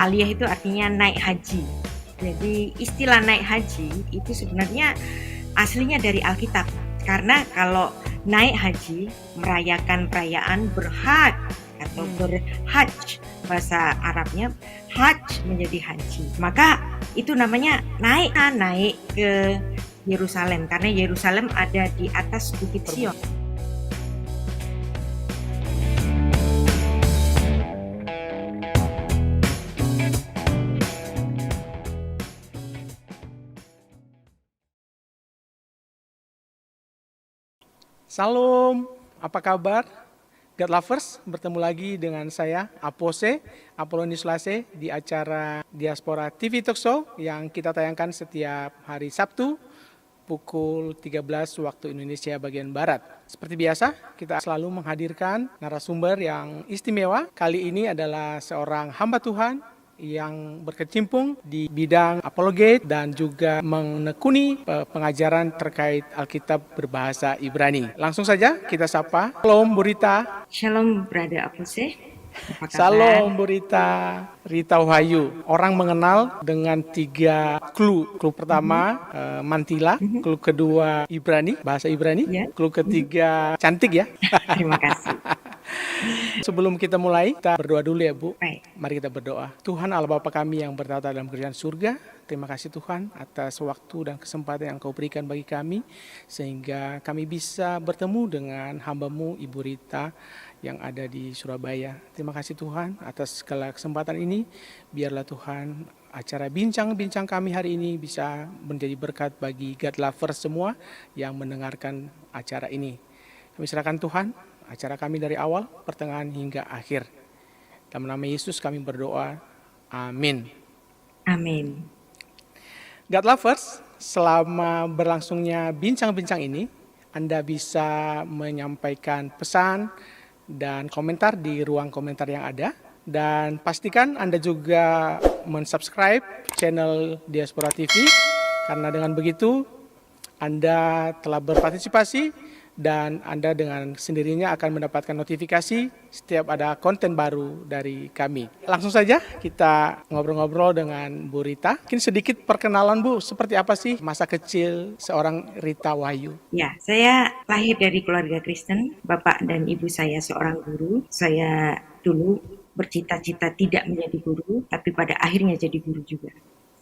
aliyah itu artinya naik haji. Jadi istilah naik haji itu sebenarnya aslinya dari Alkitab. Karena kalau naik haji, merayakan perayaan berhaj atau berhaj, bahasa Arabnya haj menjadi haji. Maka itu namanya naik ke Yerusalem, karena Yerusalem ada di atas Bukit Sion. Salam, apa kabar? God Lovers, bertemu lagi dengan saya, Apose, Apolonius Lase, di acara Diaspora TV Talk Show yang kita tayangkan setiap hari Sabtu, pukul 13 waktu Indonesia bagian Barat. Seperti biasa, kita selalu menghadirkan narasumber yang istimewa. Kali ini adalah seorang hamba Tuhan yang berkecimpung di bidang apologet dan juga menekuni pengajaran terkait Alkitab berbahasa Ibrani. Langsung saja kita sapa. Shalom Bu Rita. Shalom Brother Apose. Salam Bu Rita. Rita Wahyu. Orang mengenal dengan 3 clue. Clue pertama Mantila, clue kedua Ibrani, bahasa Ibrani, clue ketiga cantik ya. Terima kasih. Sebelum kita mulai, kita berdoa dulu ya Bu. Baik. Mari kita berdoa. Tuhan Allah Bapa kami yang bertata dalam kerajaan surga, terima kasih Tuhan atas waktu dan kesempatan yang Kau berikan bagi kami, sehingga kami bisa bertemu dengan hamba-Mu Ibu Rita yang ada di Surabaya. Terima kasih Tuhan atas segala kesempatan ini. Biarlah Tuhan acara bincang-bincang kami hari ini bisa menjadi berkat bagi God Lovers semua yang mendengarkan acara ini. Kami serahkan Tuhan acara kami dari awal, pertengahan hingga akhir. Dalam nama Yesus kami berdoa. Amin. Amin. God Lovers, selama berlangsungnya bincang-bincang ini, Anda bisa menyampaikan pesan dan komentar di ruang komentar yang ada. Dan pastikan Anda juga mensubscribe channel Diaspora TV, karena dengan begitu Anda telah berpartisipasi dan Anda dengan sendirinya akan mendapatkan notifikasi setiap ada konten baru dari kami. Langsung saja kita ngobrol-ngobrol dengan Bu Rita. Mungkin sedikit perkenalan Bu, seperti apa sih masa kecil seorang Rita Wahyu? Ya, saya lahir dari keluarga Kristen. Bapak dan ibu saya seorang guru. Saya dulu bercita-cita tidak menjadi guru, tapi pada akhirnya jadi guru juga.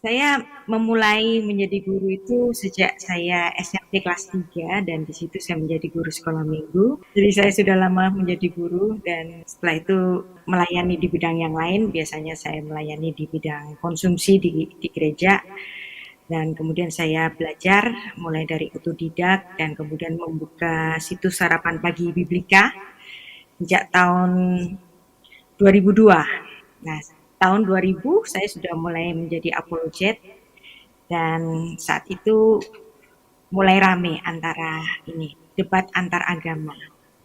Saya memulai menjadi guru itu sejak saya SMP kelas 3 dan di situ saya menjadi guru sekolah minggu. Jadi saya sudah lama menjadi guru dan setelah itu melayani di bidang yang lain. Biasanya saya melayani di bidang konsumsi di gereja. Dan kemudian saya belajar mulai dari otodidak dan kemudian membuka situs Sarapan Pagi Biblika sejak tahun 2002. Nah, tahun 2000 saya sudah mulai menjadi apologet dan saat itu mulai rame antara ini debat antar agama,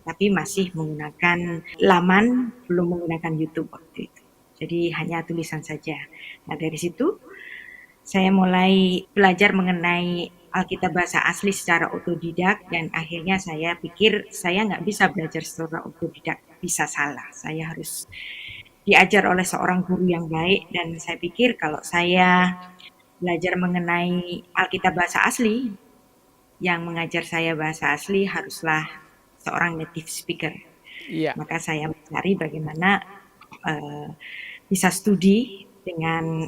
tapi masih menggunakan laman, belum menggunakan YouTube waktu itu. Jadi hanya tulisan saja. Nah dari situ saya mulai belajar mengenai Alkitab bahasa asli secara otodidak dan akhirnya saya pikir saya nggak bisa belajar secara otodidak, bisa salah. Saya harus diajar oleh seorang guru yang baik dan saya pikir kalau saya belajar mengenai Alkitab bahasa asli, yang mengajar saya bahasa asli haruslah seorang native speaker. Iya. Maka saya mencari bagaimana bisa studi dengan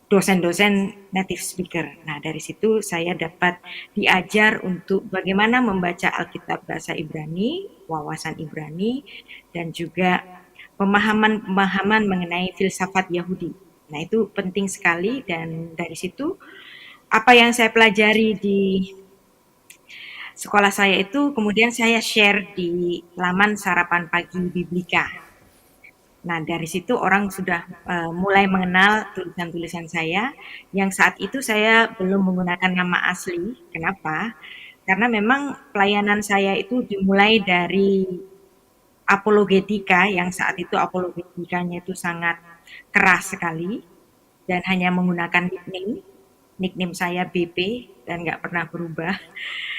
dosen-dosen native speaker. Nah dari situ saya dapat diajar untuk bagaimana membaca Alkitab bahasa Ibrani, wawasan Ibrani, dan juga pemahaman mengenai filsafat Yahudi. Nah itu penting sekali dan dari situ apa yang saya pelajari di sekolah saya itu kemudian saya share di laman Sarapan Pagi Biblika. Nah dari situ orang sudah mulai mengenal tulisan-tulisan saya yang saat itu saya belum menggunakan nama asli. Kenapa? Karena memang pelayanan saya itu dimulai dari apologetika yang saat itu apologetikanya itu sangat keras sekali dan hanya menggunakan nickname saya BP dan nggak pernah berubah.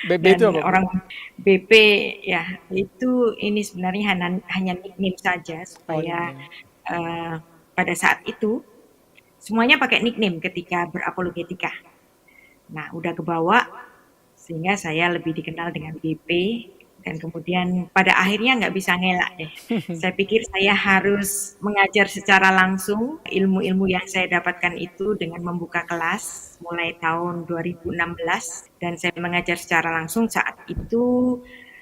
BP Dan itu apa? orang BP ya itu ini sebenarnya hanya nickname saja supaya pada saat itu semuanya pakai nickname ketika berapologetika. Nah, udah kebawa sehingga saya lebih dikenal dengan BP, dan kemudian pada akhirnya nggak bisa ngelak deh. Saya pikir saya harus mengajar secara langsung ilmu-ilmu yang saya dapatkan itu dengan membuka kelas mulai tahun 2016, dan saya mengajar secara langsung saat itu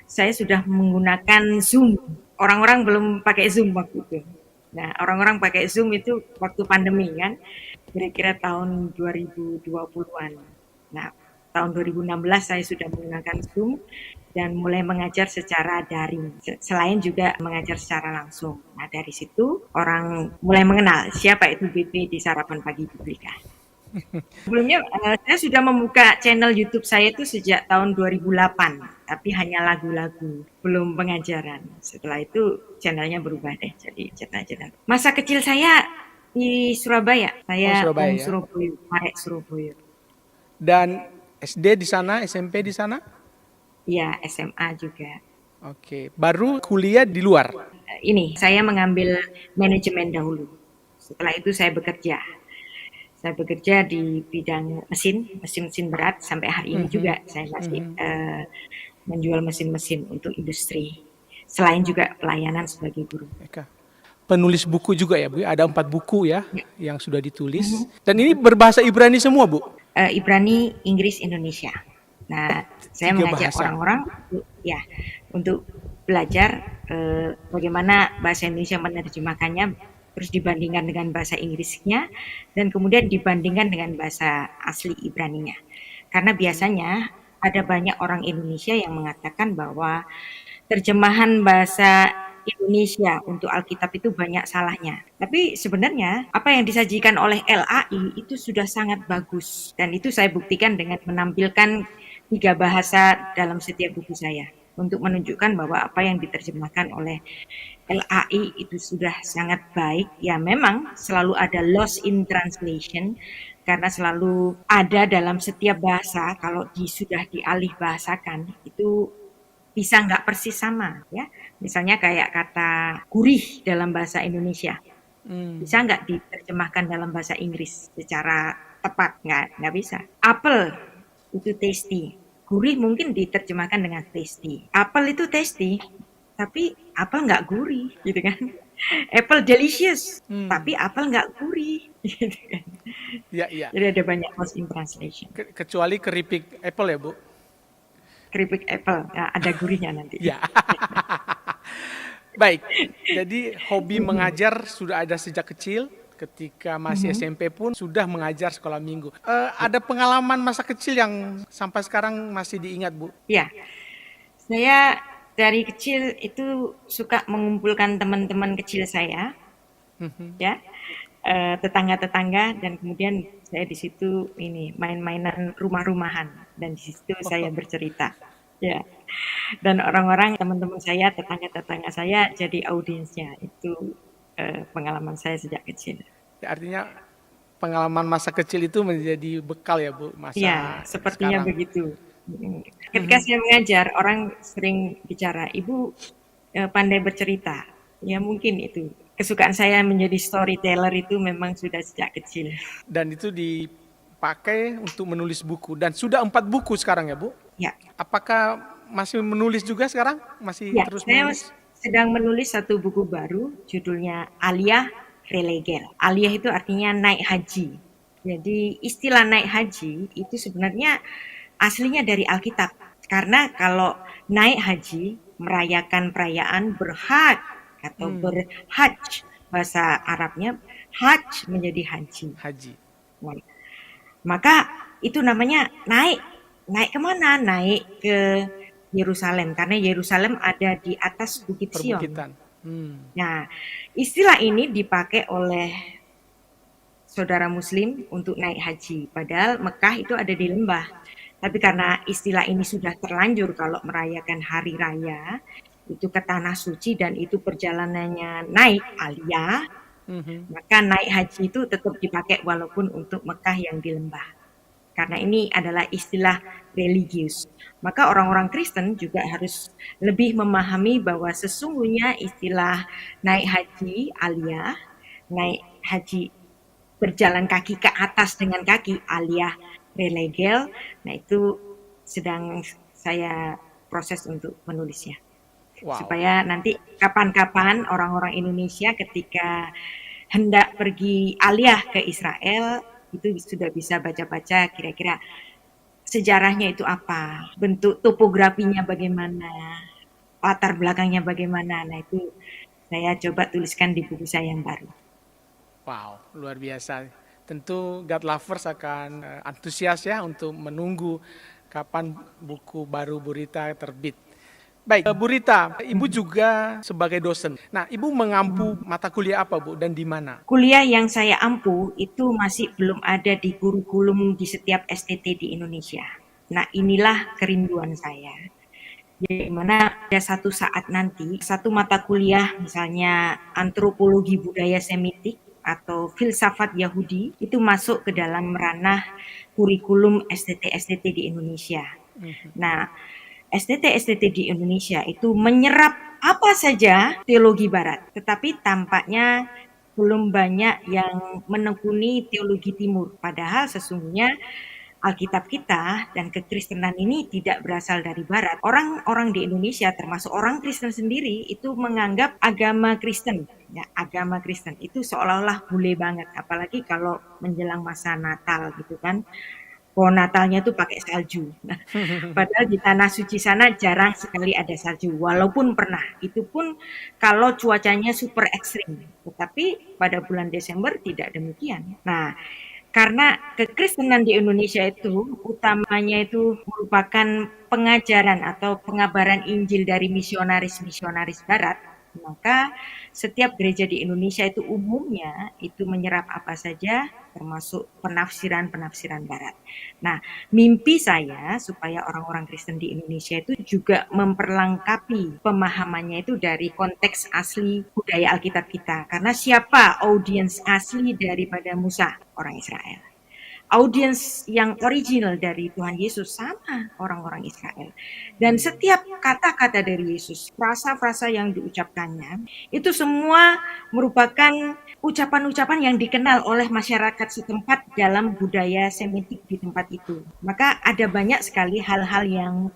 saya sudah menggunakan Zoom. Orang-orang belum pakai Zoom waktu itu. Nah, orang-orang pakai Zoom itu waktu pandemi kan, kira-kira tahun 2020-an. Nah, tahun 2016 saya sudah menggunakan Zoom dan mulai mengajar secara daring, selain juga mengajar secara langsung. Nah, dari situ orang mulai mengenal siapa itu BP di Sarapan Pagi Publika. Sebelumnya saya sudah membuka channel YouTube saya itu sejak tahun 2008, tapi hanya lagu-lagu, belum pengajaran. Setelah itu channelnya berubah deh jadi channel-channel. Masa kecil saya di Surabaya, Oh, saya Surabaya Wong ya. Surabaya, Arek Surabaya. Dan SD di sana, SMP di sana? Ya, SMA juga. Oke, baru kuliah di luar. Ini saya mengambil manajemen dahulu. Setelah itu saya bekerja. Saya bekerja di bidang mesin berat, sampai hari ini Mhm, juga saya masih mhm. menjual mesin-mesin untuk industri. Selain juga pelayanan sebagai guru. Eka. Penulis buku juga ya Bu, ada 4 buku ya Ya. yang sudah ditulis. Dan ini berbahasa Ibrani semua Bu, Ibrani, Inggris, Indonesia. Nah, saya 3 mengajak bahasa. orang-orang untuk belajar bagaimana bahasa Indonesia menerjemahkannya, terus dibandingkan dengan bahasa Inggrisnya, dan kemudian dibandingkan dengan bahasa asli Ibraninya. Karena biasanya ada banyak orang Indonesia yang mengatakan bahwa terjemahan bahasa Indonesia untuk Alkitab itu banyak salahnya. Tapi sebenarnya apa yang disajikan oleh LAI itu sudah sangat bagus. Dan itu saya buktikan dengan menampilkan 3 bahasa dalam setiap buku saya. Untuk menunjukkan bahwa apa yang diterjemahkan oleh LAI itu sudah sangat baik. Ya memang selalu ada loss in translation, karena selalu ada dalam setiap bahasa, kalau sudah dialih bahasakan itu bisa nggak persis sama ya. Misalnya kayak kata gurih dalam bahasa Indonesia, bisa Hmm. nggak diterjemahkan dalam bahasa Inggris secara tepat? Nggak bisa. Apel itu tasty. Gurih mungkin diterjemahkan dengan tasty. Apel itu tasty, tapi apel nggak gurih, gitu kan. Apple delicious, Hmm. tapi apel nggak gurih, gitu kan. Ya, iya. Jadi ada banyak lost in translation. Kecuali keripik Apple ya Bu. Keripik apple, ya, ada gurihnya nanti. Ya. Baik. Jadi hobi mengajar sudah ada sejak kecil. Ketika masih SMP pun sudah mengajar sekolah minggu. Ada pengalaman masa kecil yang sampai sekarang masih diingat Bu? Ya, saya dari kecil itu suka mengumpulkan teman-teman kecil saya, ya, tetangga-tetangga, dan kemudian saya di situ ini main-mainan rumah-rumahan, dan di situ saya bercerita, ya. Dan orang-orang, teman-teman saya, tetangga-tetangga saya jadi audiensnya. Itu pengalaman saya sejak kecil. Ya, artinya pengalaman masa kecil itu menjadi bekal ya Bu, Iya, masa sepertinya sekarang. begitu. Ketika saya mengajar, orang sering bicara, "Ibu pandai bercerita." Ya mungkin itu. Kesukaan saya menjadi storyteller itu memang sudah sejak kecil. Dan itu dipakai untuk menulis buku. Dan sudah 4 buku sekarang ya Bu. Ya, Apakah masih menulis juga sekarang? Masih ya, terus saya menulis? sedang menulis satu buku baru, judulnya Aliyah Releger. Aliyah itu artinya naik haji. Jadi istilah naik haji itu sebenarnya aslinya dari Alkitab. Karena kalau naik haji, merayakan perayaan berhaj atau Hmm, berhaj, bahasa Arabnya haj menjadi haji. haji. Nah, maka itu namanya naik. Naik kemana? Naik ke Yerusalem, karena Yerusalem ada di atas Bukit Sion. Perbukitan. Hmm. Nah, istilah ini dipakai oleh saudara Muslim untuk naik haji. Padahal Mekah itu ada di lembah. Tapi karena istilah ini sudah terlanjur kalau merayakan hari raya, itu ke tanah suci dan itu perjalanannya naik aliyah, Mhm. maka naik haji itu tetap dipakai walaupun untuk Mekah yang di lembah. Karena ini adalah istilah religius. Maka orang-orang Kristen juga harus lebih memahami bahwa sesungguhnya istilah naik haji aliyah, naik haji berjalan kaki ke atas dengan kaki, alias relegel. Nah, itu sedang saya proses untuk menulisnya. Wow. Supaya nanti kapan-kapan orang-orang Indonesia ketika hendak pergi aliyah ke Israel, itu sudah bisa baca-baca kira-kira sejarahnya itu apa, bentuk topografinya bagaimana, latar belakangnya bagaimana. Nah, itu saya coba tuliskan di buku saya yang baru. Wow, luar biasa. Tentu God Lovers akan antusias ya untuk menunggu kapan buku baru Bu Rita terbit. Baik, Bu Rita, Ibu juga sebagai dosen. Nah, Ibu mengampu mata kuliah apa, Bu, dan di mana? Kuliah yang saya ampu itu masih belum ada di kurikulum di setiap STT di Indonesia. Nah, inilah kerinduan saya. Di mana ada satu saat nanti, satu mata kuliah misalnya antropologi budaya Semitik atau filsafat Yahudi itu masuk ke dalam ranah kurikulum STT-STT di Indonesia. Nah, STT-STT di Indonesia itu menyerap apa saja teologi barat, tetapi tampaknya belum banyak yang menekuni teologi timur. Padahal sesungguhnya Alkitab kita dan kekristenan ini tidak berasal dari barat. Orang-orang di Indonesia termasuk orang Kristen sendiri itu menganggap agama Kristen, ya, agama Kristen itu seolah-olah bule banget, apalagi kalau menjelang masa Natal gitu kan. Pohon Natalnya tuh pakai salju. Nah, padahal di tanah suci sana jarang sekali ada salju, walaupun pernah. Itu pun kalau cuacanya super ekstrim. Tetapi pada bulan Desember tidak demikian. Nah, karena kekristenan di Indonesia itu utamanya itu merupakan pengajaran atau pengabaran Injil dari misionaris-misionaris barat, maka setiap gereja di Indonesia itu umumnya itu menyerap apa saja termasuk penafsiran-penafsiran barat. Nah, mimpi saya supaya orang-orang Kristen di Indonesia itu juga memperlengkapi pemahamannya itu dari konteks asli budaya Alkitab kita. Karena siapa audiens asli daripada Musa? Orang Israel. Audiens yang original dari Tuhan Yesus sama orang-orang Israel. Dan setiap kata-kata dari Yesus, frasa-frasa yang diucapkannya, itu semua merupakan ucapan-ucapan yang dikenal oleh masyarakat setempat dalam budaya Semitik di tempat itu. Maka ada banyak sekali hal-hal yang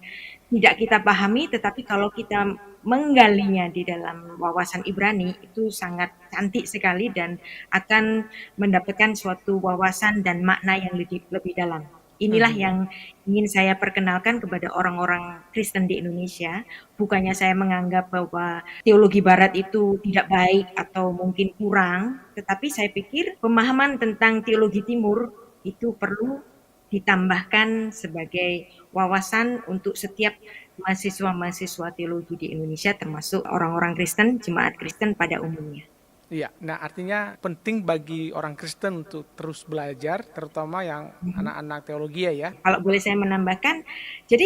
tidak kita pahami, tetapi kalau kita menggalinya di dalam wawasan Ibrani itu sangat cantik sekali dan akan mendapatkan suatu wawasan dan makna yang lebih dalam. Inilah yang ingin saya perkenalkan kepada orang-orang Kristen di Indonesia. Bukannya saya menganggap bahwa teologi Barat itu tidak baik atau mungkin kurang, tetapi saya pikir pemahaman tentang teologi Timur itu perlu ditambahkan sebagai wawasan untuk setiap mahasiswa-mahasiswa teologi di Indonesia termasuk orang-orang Kristen, jemaat Kristen pada umumnya. Iya, nah artinya penting bagi orang Kristen untuk terus belajar, terutama yang anak-anak teologi ya. Kalau boleh saya menambahkan, jadi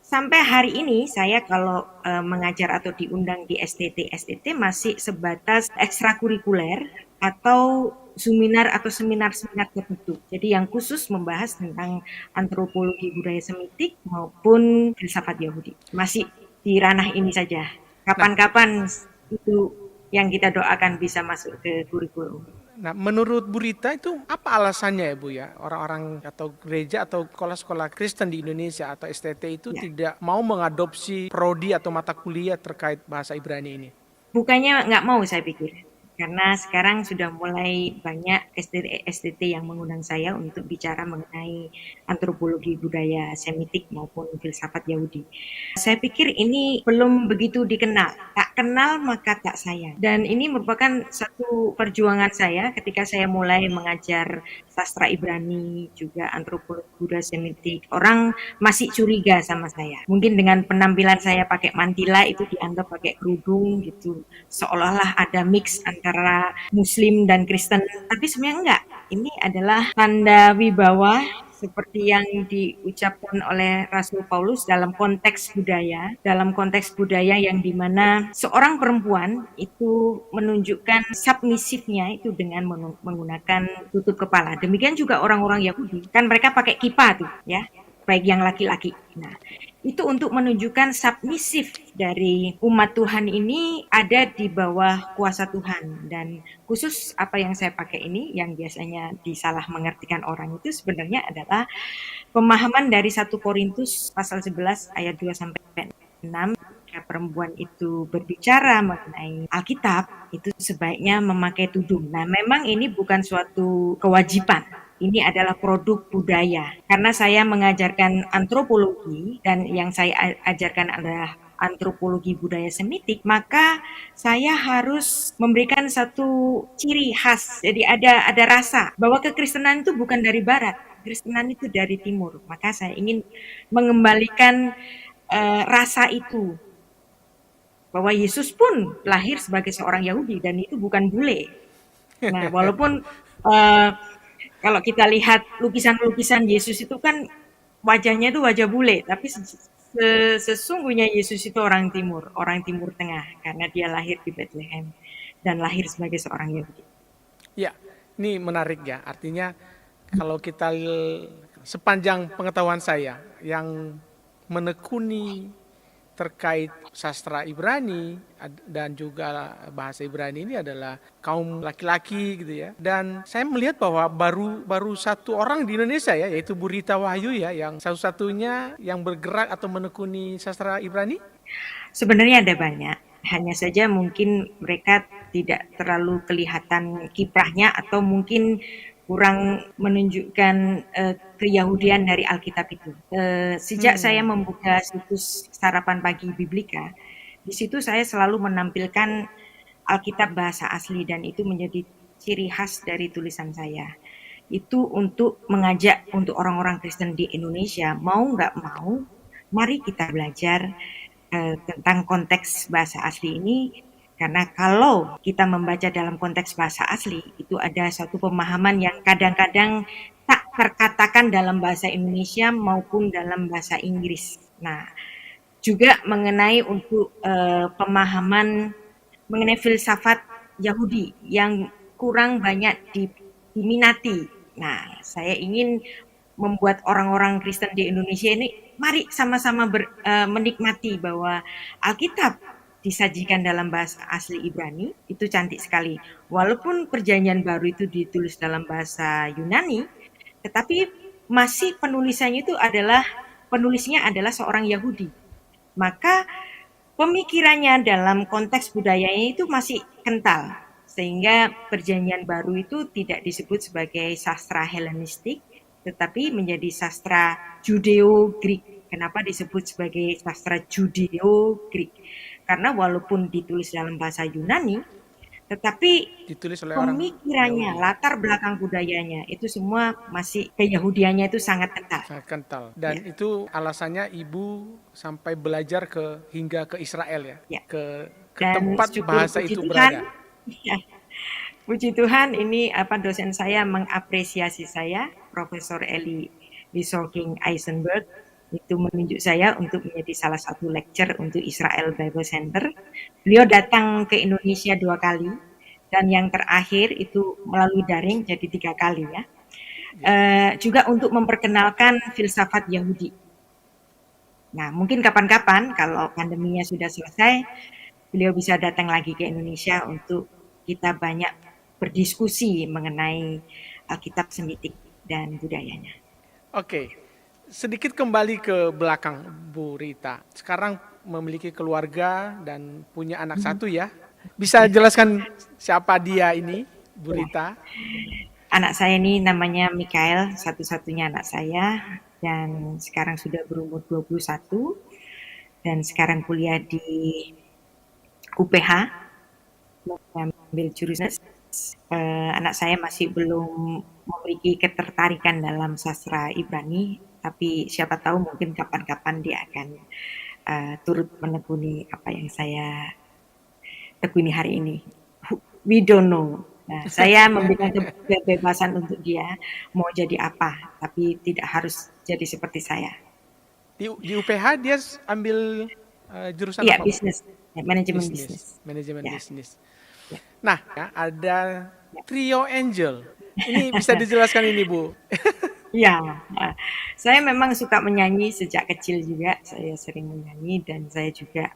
sampai hari ini saya kalau mengajar atau diundang di STT masih sebatas ekstrakurikuler atau seminar tertutup. Jadi yang khusus membahas tentang antropologi budaya Semitik maupun filsafat Yahudi. Masih di ranah ini saja. Nah, Kapan-kapan itu yang kita doakan bisa masuk ke kurikulum. Nah, menurut Bu Rita itu apa alasannya ya Bu ya? Orang-orang atau gereja atau sekolah-sekolah Kristen di Indonesia atau STT itu Ya. tidak mau mengadopsi prodi atau mata kuliah terkait bahasa Ibrani ini? Bukannya nggak mau saya pikir. Karena sekarang sudah mulai banyak STT yang mengundang saya untuk bicara mengenai antropologi budaya Semitik maupun filsafat Yahudi. Saya pikir ini belum begitu dikenal. Tak kenal maka tak sayang. Dan ini merupakan satu perjuangan saya ketika saya mulai mengajar sastra Ibrani, juga antropologi budaya Semitik. Orang masih curiga sama saya. Mungkin dengan penampilan saya pakai mantila itu dianggap pakai kerudung gitu. Seolah-olah ada mix antara Muslim dan Kristen. Tapi sebenarnya enggak. Ini adalah tanda wibawa seperti yang diucapkan oleh Rasul Paulus dalam konteks budaya yang dimana seorang perempuan itu menunjukkan submisifnya itu dengan menggunakan tutup kepala. Demikian juga orang-orang Yahudi, kan mereka pakai kippah tuh ya, baik yang laki-laki. Nah, Itu untuk menunjukkan submisif dari umat Tuhan ini ada di bawah kuasa Tuhan. Dan khusus apa yang saya pakai ini, yang biasanya disalah mengertikan orang itu sebenarnya adalah pemahaman dari 1 Korintus pasal 11 ayat 2 sampai 6. Jika perempuan itu berbicara mengenai Alkitab, itu sebaiknya memakai tudung. Nah, memang ini bukan suatu kewajiban. Ini adalah produk budaya. Karena saya mengajarkan antropologi dan yang saya ajarkan adalah antropologi budaya Semitik, maka saya harus memberikan satu ciri khas. Jadi ada rasa bahwa kekristenan itu bukan dari barat, kekristenan itu dari timur. Maka saya ingin mengembalikan rasa itu bahwa Yesus pun lahir sebagai seorang Yahudi dan itu bukan bule. Nah, walaupun kalau kita lihat lukisan-lukisan Yesus itu kan wajahnya itu wajah bule, tapi sesungguhnya Yesus itu orang Timur Tengah karena dia lahir di Bethlehem dan lahir sebagai seorang Yahudi. Ya, ini menarik ya. Artinya kalau kita sepanjang pengetahuan saya yang menekuni terkait sastra Ibrani dan juga bahasa Ibrani ini adalah kaum laki-laki gitu ya. Dan saya melihat bahwa baru satu orang di Indonesia ya, yaitu Bu Rita Wahyu ya, yang satu-satunya yang bergerak atau menekuni sastra Ibrani. Sebenarnya ada banyak, hanya saja mungkin mereka tidak terlalu kelihatan kiprahnya atau mungkin kurang menunjukkan keyahudian dari Alkitab itu. Sejak saya membuka situs Sarapan Pagi Biblika, di situ saya selalu menampilkan Alkitab bahasa asli dan itu menjadi ciri khas dari tulisan saya. Itu untuk mengajak untuk orang-orang Kristen di Indonesia, mau nggak mau, mari kita belajar tentang konteks bahasa asli ini. Karena kalau kita membaca dalam konteks bahasa asli, itu ada satu pemahaman yang kadang-kadang tak terkatakan dalam bahasa Indonesia maupun dalam bahasa Inggris. Nah, juga mengenai untuk pemahaman mengenai filsafat Yahudi yang kurang banyak diminati. Nah, saya ingin membuat orang-orang Kristen di Indonesia ini mari sama-sama menikmati bahwa Alkitab disajikan dalam bahasa asli Ibrani, itu cantik sekali. Walaupun perjanjian baru itu ditulis dalam bahasa Yunani, tetapi masih penulisnya adalah seorang Yahudi. Maka pemikirannya dalam konteks budayanya itu masih kental. Sehingga perjanjian baru itu tidak disebut sebagai sastra Helenistik, tetapi menjadi sastra Judeo-Greek. Kenapa disebut sebagai sastra Judeo-Greek? Karena walaupun ditulis dalam bahasa Yunani, tetapi Ditulis oleh orang pemikirannya, Yahudi. latar belakang budayanya, itu semua masih keyahudiannya itu sangat kental. Sangat kental. Dan Ya, itu alasannya ibu sampai belajar hingga ke Israel ya, ya. ke Dan tempat syukur bahasa puji itu Tuhan, berada. ya, puji Tuhan ini dosen saya mengapresiasi saya, Profesor Eli King Eisenberg, itu menunjuk saya untuk menjadi salah satu lecturer untuk Israel Bible Center. Beliau datang ke Indonesia 2 kali dan yang terakhir itu melalui daring jadi 3 kali ya. Juga untuk memperkenalkan filsafat Yahudi. Nah, mungkin kapan-kapan kalau pandeminya sudah selesai, beliau bisa datang lagi ke Indonesia untuk kita banyak berdiskusi mengenai Alkitab Semitik dan budayanya. Oke, sedikit kembali ke belakang Bu Rita. Sekarang memiliki keluarga dan punya anak satu ya. Bisa jelaskan siapa dia ini, Bu Rita? Anak saya ini namanya Mikael, satu-satunya anak saya, dan sekarang sudah berumur 21, dan sekarang kuliah di UPH, mengambil jurusan. Anak saya masih belum memiliki ketertarikan dalam sastra Ibrani, tapi siapa tahu mungkin kapan-kapan dia akan turut menekuni apa yang saya tekuni hari ini. We don't know. Nah, saya memberikan kebebasan untuk dia mau jadi apa, tapi tidak harus jadi seperti saya. Di UPH dia ambil jurusan Iya, apa, Bu? bisnis, ya, manajemen Bisnis, bisnis. manajemen Ya, bisnis. ya, Nah, ya, ada ya. trio angel. Ini bisa dijelaskan ini, Bu. Ya, saya memang suka menyanyi sejak kecil juga. Saya sering menyanyi dan saya juga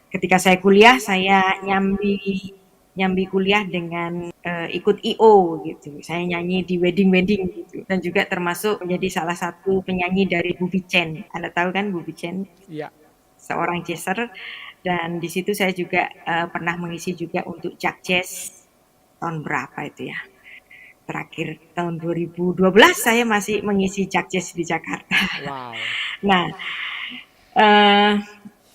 ketika saya kuliah saya nyambi nyambi kuliah dengan ikut IO gitu. Saya nyanyi di wedding-wedding gitu dan juga termasuk menjadi salah satu penyanyi dari Bubi Chen. Anda tahu kan Bubi Chen, Ya, seorang jazzer, dan di situ saya juga pernah mengisi juga untuk Jak Jazz tahun berapa itu ya? Terakhir tahun 2012 saya masih mengisi Jak Jazz di Jakarta. wow. Nah, eh,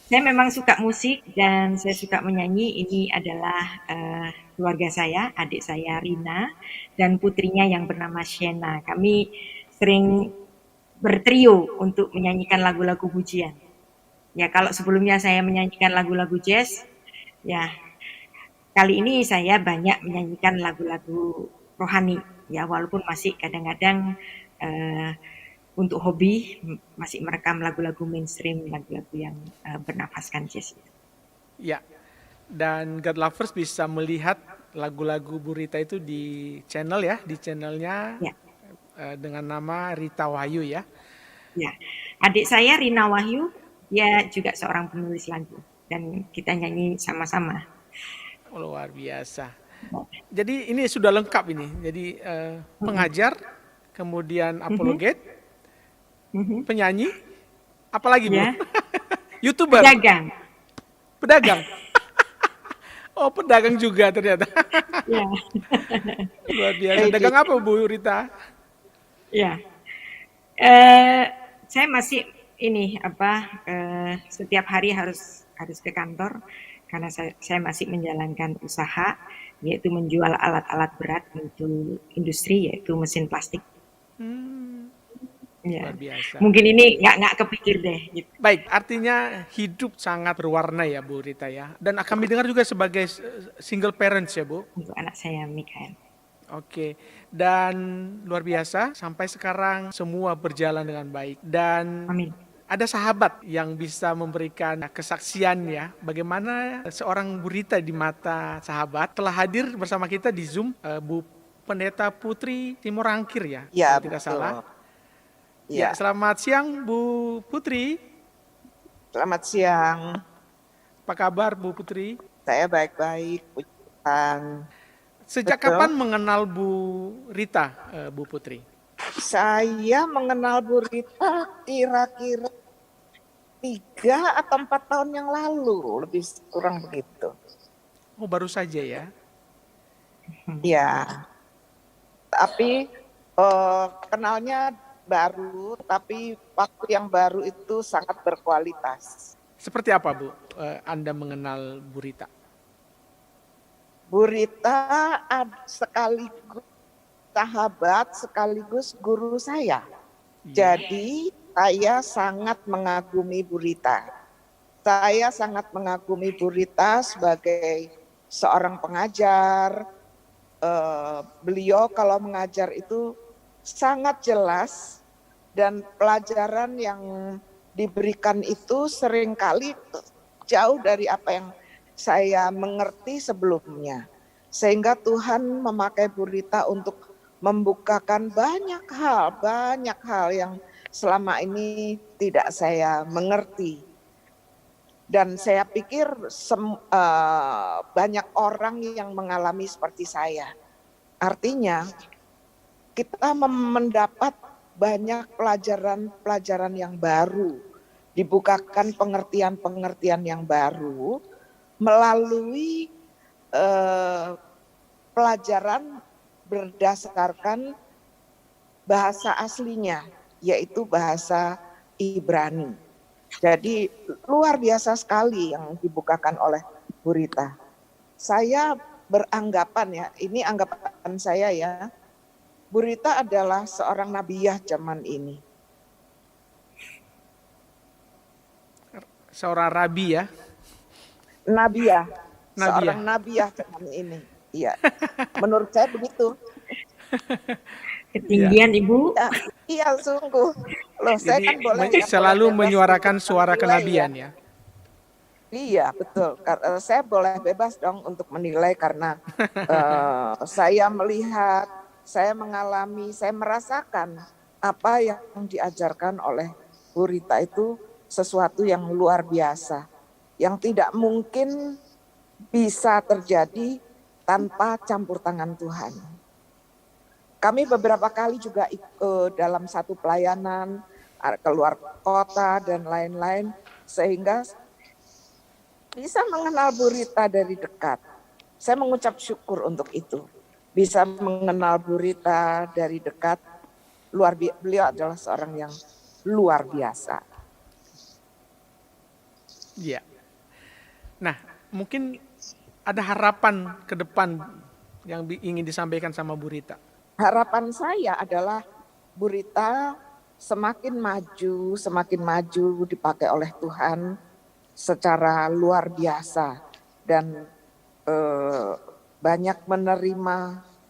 saya memang suka musik dan saya suka menyanyi. Ini adalah keluarga saya, adik saya Rina dan putrinya yang bernama Shena. Kami sering bertrio untuk menyanyikan lagu-lagu pujian. Ya, kalau sebelumnya saya menyanyikan lagu-lagu jazz, ya kali ini saya banyak menyanyikan lagu-lagu rohani. Ya, walaupun masih kadang-kadang eh, untuk hobi masih merekam lagu-lagu mainstream, lagu-lagu yang bernafaskan jazz. Ya, dan God Lovers bisa melihat lagu-lagu Bu Rita itu di channel ya, di channelnya Ya, dengan nama Rita Wahyu ya. ya. Adik saya Rina Wahyu, dia juga seorang penulis lagu dan kita nyanyi sama-sama. Oh, luar biasa. Jadi ini sudah lengkap ini. Jadi pengajar, kemudian Mhm, apologet, mhm. penyanyi, apalagi Bu? Ya, YouTuber, pedagang. pedagang. Oh, pedagang juga ternyata. Ya, Luar biasa. Jadi, Dagang apa Bu Rita? ya. Eh, saya masih ini apa setiap hari harus harus ke kantor karena saya masih menjalankan usaha yaitu menjual alat-alat berat untuk industri yaitu mesin plastik. Hmm, Ya, luar biasa. mungkin ini nggak kepikir deh gitu Baik, artinya hidup sangat berwarna ya Bu Rita ya. Dan kami dengar juga sebagai single parents ya Bu. untuk anak saya Mikael. Oke, dan luar biasa sampai sekarang semua berjalan dengan baik. Dan Amin. ada sahabat yang bisa memberikan kesaksian ya, bagaimana seorang Bu Rita di mata sahabat telah hadir bersama kita di Zoom, Bu Pendeta Putri Timorangkir ya, ya kalau tidak salah. betul. Ya, Ya, selamat siang Bu Putri. selamat siang. Apa kabar Bu Putri? Saya baik-baik, puji Tuhan. Sejak Betul. kapan mengenal Bu Rita, Bu Putri? Saya mengenal Bu Rita kira-kira 3 atau 4 tahun yang lalu, lebih kurang begitu. Oh, baru saja ya. Ya, tapi kenalnya baru, tapi waktu yang baru itu sangat berkualitas. Seperti apa Bu, Anda mengenal Bu Rita? Bu Rita sekaligus sahabat, sekaligus guru saya. Iya. Jadi saya sangat mengagumi Bu Rita. Saya sangat mengagumi Bu Rita sebagai seorang pengajar. Beliau kalau mengajar itu sangat jelas dan pelajaran yang diberikan itu seringkali jauh dari apa yang saya mengerti sebelumnya. Sehingga Tuhan memakai Bu Rita untuk membukakan banyak hal yang selama ini tidak saya mengerti. Dan saya pikir banyak orang yang mengalami seperti saya. Artinya kita mendapat banyak pelajaran-pelajaran yang baru, dibukakan pengertian-pengertian yang baru melalui pelajaran berdasarkan bahasa aslinya, yaitu bahasa Ibrani. Jadi luar biasa sekali yang dibukakan oleh Bu Rita. Saya beranggapan ya, ini anggapan saya ya, Bu Rita adalah seorang nabiyah zaman ini. Seorang rabi ya. Nabiyah, Nabiah. seorang nabiyah zaman ini. Iya, menurut saya begitu. Ya. Ketinggian Ibu. Ya, iya sungguh. Loh, saya Jadi kan boleh selalu bebas menyuarakan untuk suara menilai kenabian ya. Iya, betul. Karena saya boleh bebas dong untuk menilai karena saya melihat saya mengalami, saya merasakan apa yang diajarkan oleh Bu Rita itu sesuatu yang luar biasa, yang tidak mungkin bisa terjadi tanpa campur tangan Tuhan. Kami beberapa kali juga dalam satu pelayanan, keluar kota dan lain-lain, sehingga bisa mengenal Bu Rita dari dekat. Saya mengucap syukur untuk itu. Bisa mengenal Bu Rita dari dekat, beliau adalah seorang yang luar biasa. Iya. Nah, mungkin ada harapan ke depan yang ingin disampaikan sama Bu Rita. Harapan saya adalah Bu Rita semakin maju dipakai oleh Tuhan secara luar biasa dan banyak menerima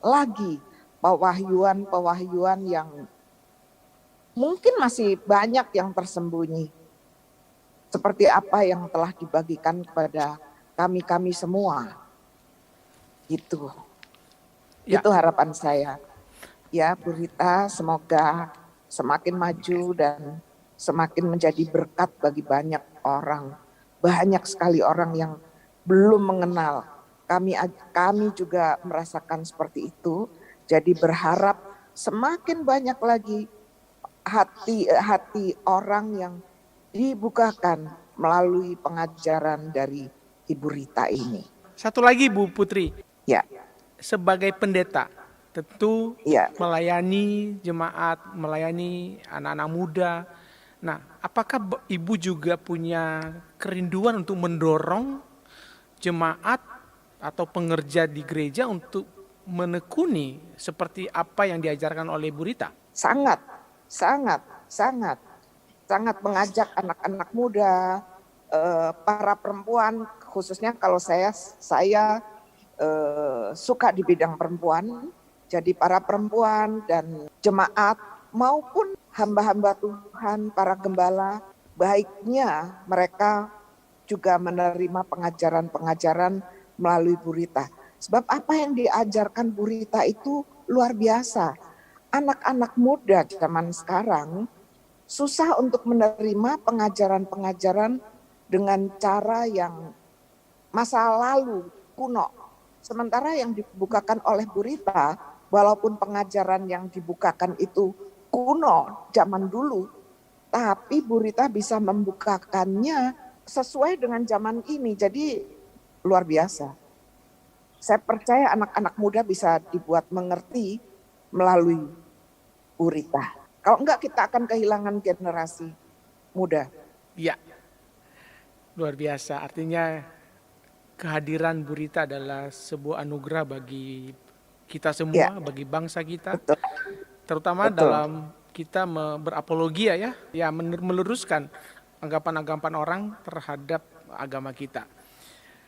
lagi pewahyuan yang mungkin masih banyak yang tersembunyi. Seperti apa yang telah dibagikan kepada kami semua. Gitu. Ya. Itu harapan saya. Ya, Bu Rita semoga semakin maju dan semakin menjadi berkat bagi banyak orang. Banyak sekali orang yang belum mengenal. Kami juga merasakan seperti itu. Jadi berharap semakin banyak lagi hati orang yang dibukakan melalui pengajaran dari Ibu Rita ini. Satu lagi Bu Putri. Ya. Sebagai pendeta, tentu ya, melayani jemaat, melayani anak-anak muda. Nah, apakah Ibu juga punya kerinduan untuk mendorong jemaat atau pengerja di gereja untuk menekuni seperti apa yang diajarkan oleh Bu Rita? Sangat mengajak anak-anak muda, para perempuan, khususnya kalau saya suka di bidang perempuan, jadi para perempuan dan jemaat maupun hamba-hamba Tuhan, para gembala, baiknya mereka juga menerima pengajaran-pengajaran melalui Bu Rita. Sebab apa yang diajarkan Bu Rita itu luar biasa. Anak-anak muda zaman sekarang susah untuk menerima pengajaran-pengajaran dengan cara yang masa lalu kuno. Sementara yang dibukakan oleh Bu Rita, walaupun pengajaran yang dibukakan itu kuno zaman dulu, tapi Bu Rita bisa membukakannya sesuai dengan zaman ini. Jadi luar biasa. Saya percaya anak-anak muda bisa dibuat mengerti melalui Bu Rita. Kalau enggak kita akan kehilangan generasi muda. Ya, luar biasa. Artinya kehadiran Bu Rita adalah sebuah anugerah bagi kita semua, bagi bangsa kita. Betul. Terutama dalam kita berapologia ya meluruskan anggapan-anggapan orang terhadap agama kita.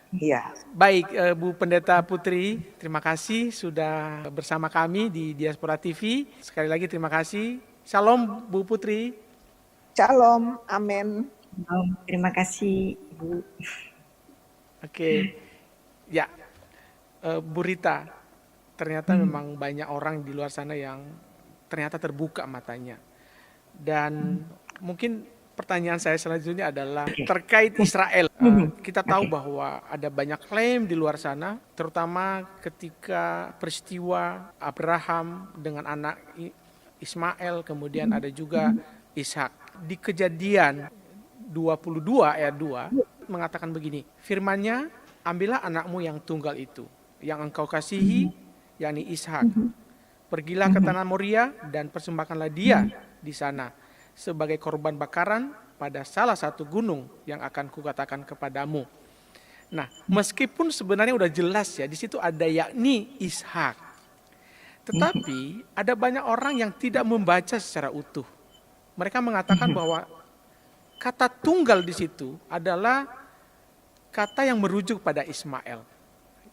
Iya. Baik, Bu Pendeta Putri, terima kasih sudah bersama kami di Diaspora TV. Sekali lagi terima kasih. Shalom Bu Putri. Shalom, amin. Terima kasih Bu. Oke, ya Bu Rita, ternyata memang banyak orang di luar sana yang ternyata terbuka matanya. Dan mungkin pertanyaan saya selanjutnya adalah terkait Israel. Kita tahu bahwa ada banyak klaim di luar sana, terutama ketika peristiwa Abraham dengan anak Ismail, kemudian ada juga Ishak. Di Kejadian 22 ayat 2 mengatakan begini, firman-Nya, ambillah anakmu yang tunggal itu, yang engkau kasihi, yakni Ishak. Pergilah ke tanah Moria dan persembahkanlah dia di sana sebagai korban bakaran pada salah satu gunung yang akan kukatakan kepadamu. Nah, meskipun sebenarnya udah jelas ya, di situ ada yakni Ishak. Tetapi ada banyak orang yang tidak membaca secara utuh. Mereka mengatakan bahwa kata tunggal di situ adalah kata yang merujuk pada Ismail.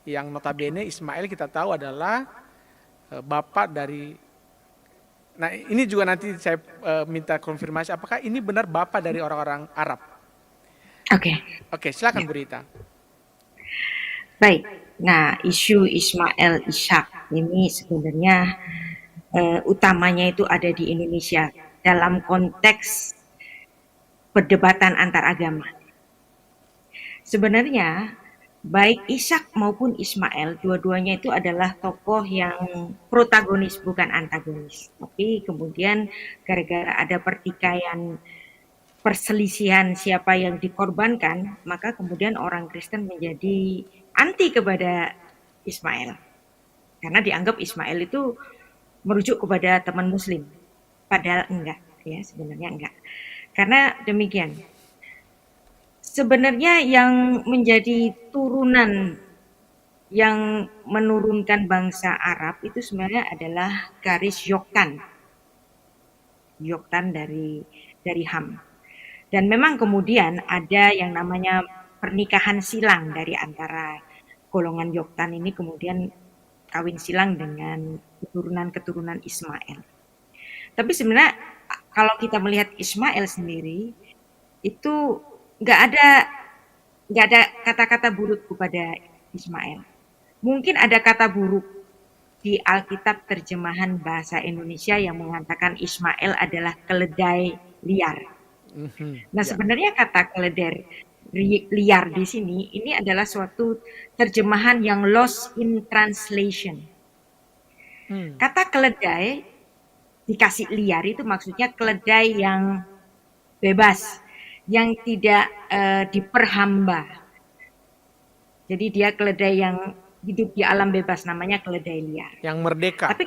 Yang notabene Ismail kita tahu adalah bapak dari. Nah, ini juga nanti saya minta konfirmasi apakah ini benar bapak dari orang-orang Arab. Oke, silakan Bu Rita. Baik. Nah, isu Ismail Ishak ini sebenarnya utamanya itu ada di Indonesia dalam konteks perdebatan antar agama. Sebenarnya baik Ishak maupun Ismail, dua-duanya itu adalah tokoh yang protagonis bukan antagonis. Tapi kemudian gara-gara ada pertikaian, perselisihan siapa yang dikorbankan, maka kemudian orang Kristen menjadi anti kepada Ismail. Karena dianggap Ismail itu merujuk kepada teman Muslim. Padahal enggak, ya sebenarnya enggak. Karena demikian, sebenarnya yang menjadi turunan yang menurunkan bangsa Arab itu sebenarnya adalah garis Yoktan. Yoktan dari Ham. Dan memang kemudian ada yang namanya pernikahan silang dari antara golongan Yoktan ini, kemudian kawin silang dengan keturunan-keturunan Ismail. Tapi sebenarnya kalau kita melihat Ismail sendiri itu nggak ada kata-kata buruk kepada Ismail. Mungkin ada kata buruk di Alkitab terjemahan bahasa Indonesia yang mengatakan Ismail adalah keledai liar. Nah, Ya. sebenarnya kata keledai liar di sini ini adalah suatu terjemahan yang lost in translation. Kata keledai dikasih liar itu maksudnya keledai yang bebas, yang tidak diperhamba. Jadi dia keledai yang hidup di alam bebas, namanya keledai liar. Yang merdeka. Tapi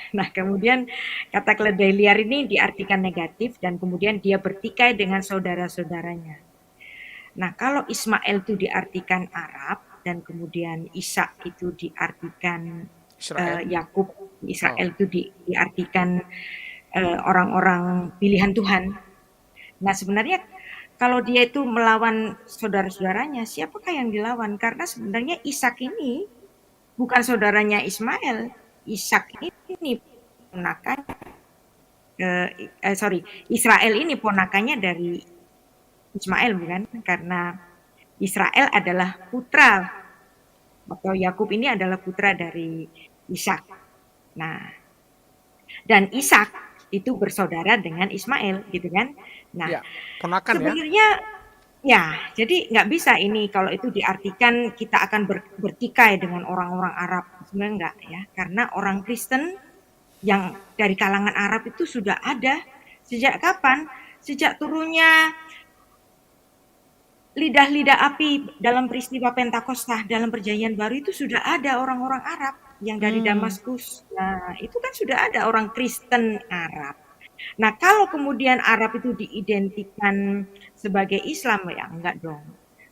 nah kemudian kata keledai liar ini diartikan negatif dan kemudian dia bertikai dengan saudara-saudaranya. Nah kalau Ismail itu diartikan Arab dan kemudian Ishak itu diartikan Yakub, Israel itu diartikan orang-orang pilihan Tuhan. Nah sebenarnya kalau dia itu melawan saudara-saudaranya, siapakah yang dilawan? Karena sebenarnya Ishak ini bukan saudaranya Ismail. Ishak ini ponakannya, Israel ini ponakannya dari Ismail, bukan? Karena Israel adalah putra, atau Yakub ini adalah putra dari Ishak. Nah, dan Ishak itu bersaudara dengan Ismail, gitu kan? Nah, Ya, ponakan sebenarnya ya, jadi nggak bisa ini kalau itu diartikan kita akan bertikai dengan orang-orang Arab. Sebenarnya enggak ya, karena orang Kristen yang dari kalangan Arab itu sudah ada. Sejak kapan? Sejak turunnya lidah-lidah api dalam peristiwa Pentakosta, dalam perjanjian baru itu sudah ada orang-orang Arab yang dari Damaskus. Nah, itu kan sudah ada orang Kristen Arab. Nah, kalau kemudian Arab itu diidentikan sebagai Islam, ya enggak dong.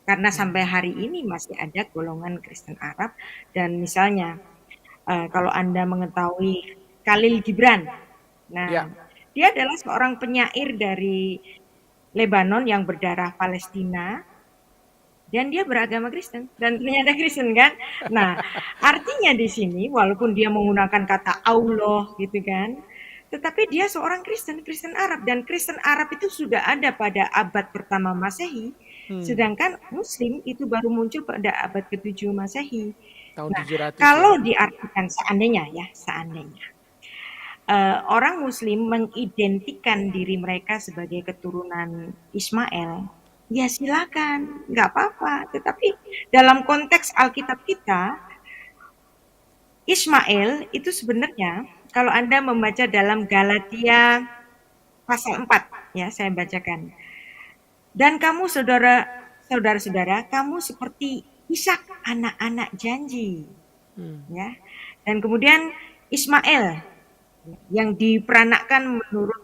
Karena sampai hari ini masih ada golongan Kristen Arab dan misalnya kalau Anda mengetahui Khalil Gibran. Nah, Ya. dia adalah seorang penyair dari Lebanon yang berdarah Palestina dan dia beragama Kristen dan ternyata Kristen kan. Nah, artinya di sini walaupun dia menggunakan kata Allah gitu kan, tetapi dia seorang Kristen Arab dan Kristen Arab itu sudah ada pada abad pertama Masehi, sedangkan Muslim itu baru muncul pada abad ke-7 Masehi. Tahun Nah, 700 kalau ya. diartikan seandainya orang Muslim mengidentikan diri mereka sebagai keturunan Ismail, ya silakan, nggak apa-apa. Tetapi dalam konteks Alkitab kita, Ismail itu sebenarnya kalau Anda membaca dalam Galatia pasal 4, ya saya bacakan. Dan kamu saudara-saudara, kamu seperti Ishak, anak-anak janji. Ya. Dan kemudian Ismail yang diperanakkan menurut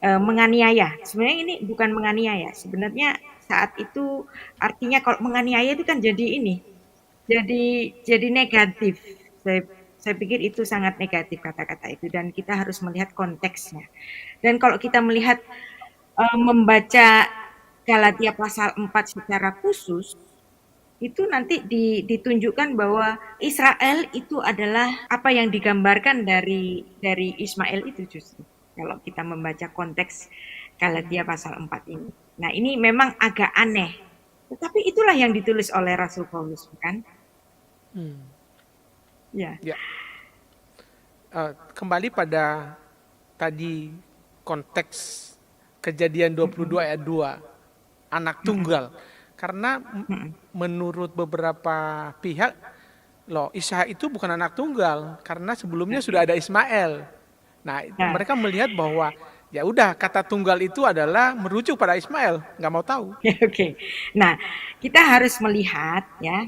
menganiaya. Sebenarnya ini bukan menganiaya. Sebenarnya saat itu artinya kalau menganiaya itu kan jadi ini. Jadi negatif. Saya pikir itu sangat negatif kata-kata itu dan kita harus melihat konteksnya. Dan kalau kita melihat membaca Galatia pasal 4 secara khusus, itu nanti ditunjukkan bahwa Israel itu adalah apa yang digambarkan dari Ismail itu justru. Kalau kita membaca konteks Galatia pasal 4 ini. Nah, ini memang agak aneh. Tetapi itulah yang ditulis oleh Rasul Paulus, bukan? Ya. Ya. kembali pada tadi konteks Kejadian 22 ayat 2, anak tunggal. Karena menurut beberapa pihak, loh Ishak itu bukan anak tunggal karena sebelumnya sudah ada Ismail. Nah, Nah, mereka melihat bahwa ya udah kata tunggal itu adalah merujuk pada Ismail, nggak mau tahu. oke. Nah, kita harus melihat ya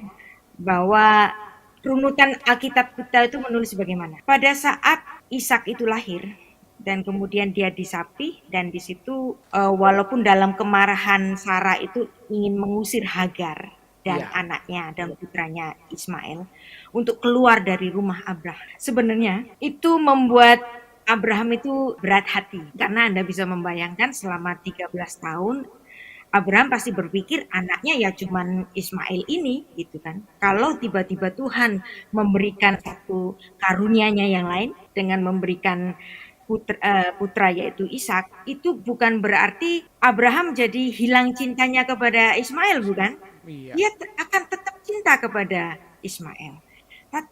bahwa runutan Alkitab kita itu menulis bagaimana. Pada saat Ishak itu lahir dan kemudian dia disapi dan di situ walaupun dalam kemarahan Sarah itu ingin mengusir Hagar dan Iya, anaknya dan putranya Ismail untuk keluar dari rumah Abraham. Sebenarnya itu membuat Abraham itu berat hati karena Anda bisa membayangkan selama 13 tahun Abraham pasti berpikir anaknya ya cuman Ismail ini gitu kan. Kalau tiba-tiba Tuhan memberikan satu karunia-Nya yang lain dengan memberikan putra yaitu Ishak, itu bukan berarti Abraham jadi hilang cintanya kepada Ismail, bukan? iya, Dia akan tetap cinta kepada Ismail.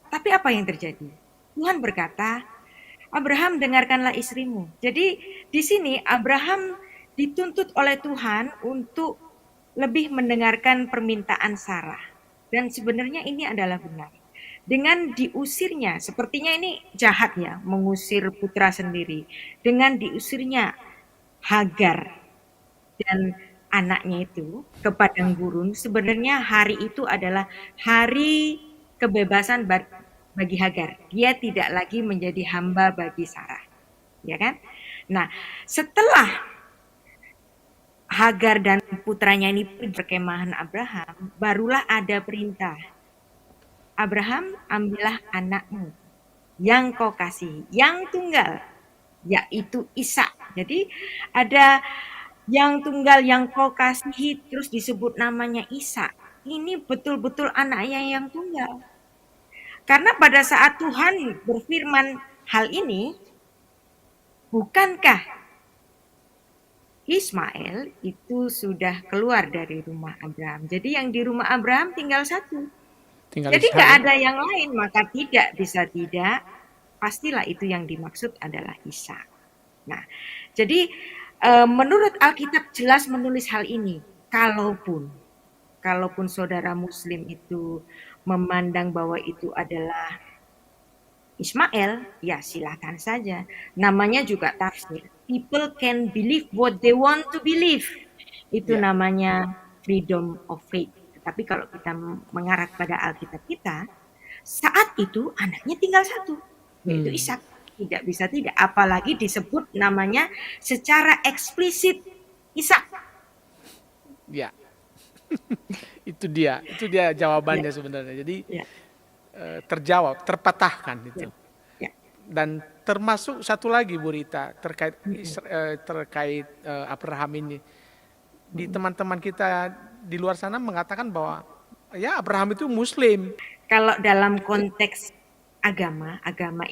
Tapi apa yang terjadi? Tuhan berkata, Abraham dengarkanlah istrimu. Jadi di sini Abraham dituntut oleh Tuhan untuk lebih mendengarkan permintaan Sarah. Dan sebenarnya ini adalah benar. Dengan diusirnya, sepertinya ini jahat ya, mengusir putra sendiri. Dengan diusirnya Hagar dan anaknya itu ke padang gurun, sebenarnya hari itu adalah hari kebebasan bagi Hagar. Dia tidak lagi menjadi hamba bagi Sarah, ya kan? Nah, setelah Hagar dan putranya ini pergi ke kemahan Abraham, barulah ada perintah. Abraham, ambillah anakmu yang kau kasih, yang tunggal, yaitu Ishak. Jadi ada yang tunggal yang kau kasihi terus disebut namanya Ishak. Ini betul-betul anaknya yang tunggal. Karena pada saat Tuhan berfirman hal ini, bukankah Ismail itu sudah keluar dari rumah Abraham. Jadi yang di rumah Abraham tinggal satu. tinggal Jadi Ishak nggak ya. ada yang lain, maka tidak bisa tidak, pastilah itu yang dimaksud adalah Ishak. Nah, jadi menurut Alkitab jelas menulis hal ini. Kalaupun saudara Muslim itu memandang bahwa itu adalah Ismail, ya silakan saja. Namanya juga tafsir. People can believe what they want to believe. Itu Ya. namanya freedom of faith. Tapi kalau kita mengarah pada Alkitab kita, saat itu anaknya tinggal satu, yaitu Ishak. Tidak bisa tidak, apalagi disebut namanya secara eksplisit Ishak. Ya, itu dia jawabannya Ya, sebenarnya. Jadi ya, terjawab, terpatahkan ya, itu. ya. Dan termasuk satu lagi Bu Rita terkait Abraham ini. Di teman-teman kita di luar sana mengatakan bahwa ya Abraham itu Muslim. Kalau dalam konteks agama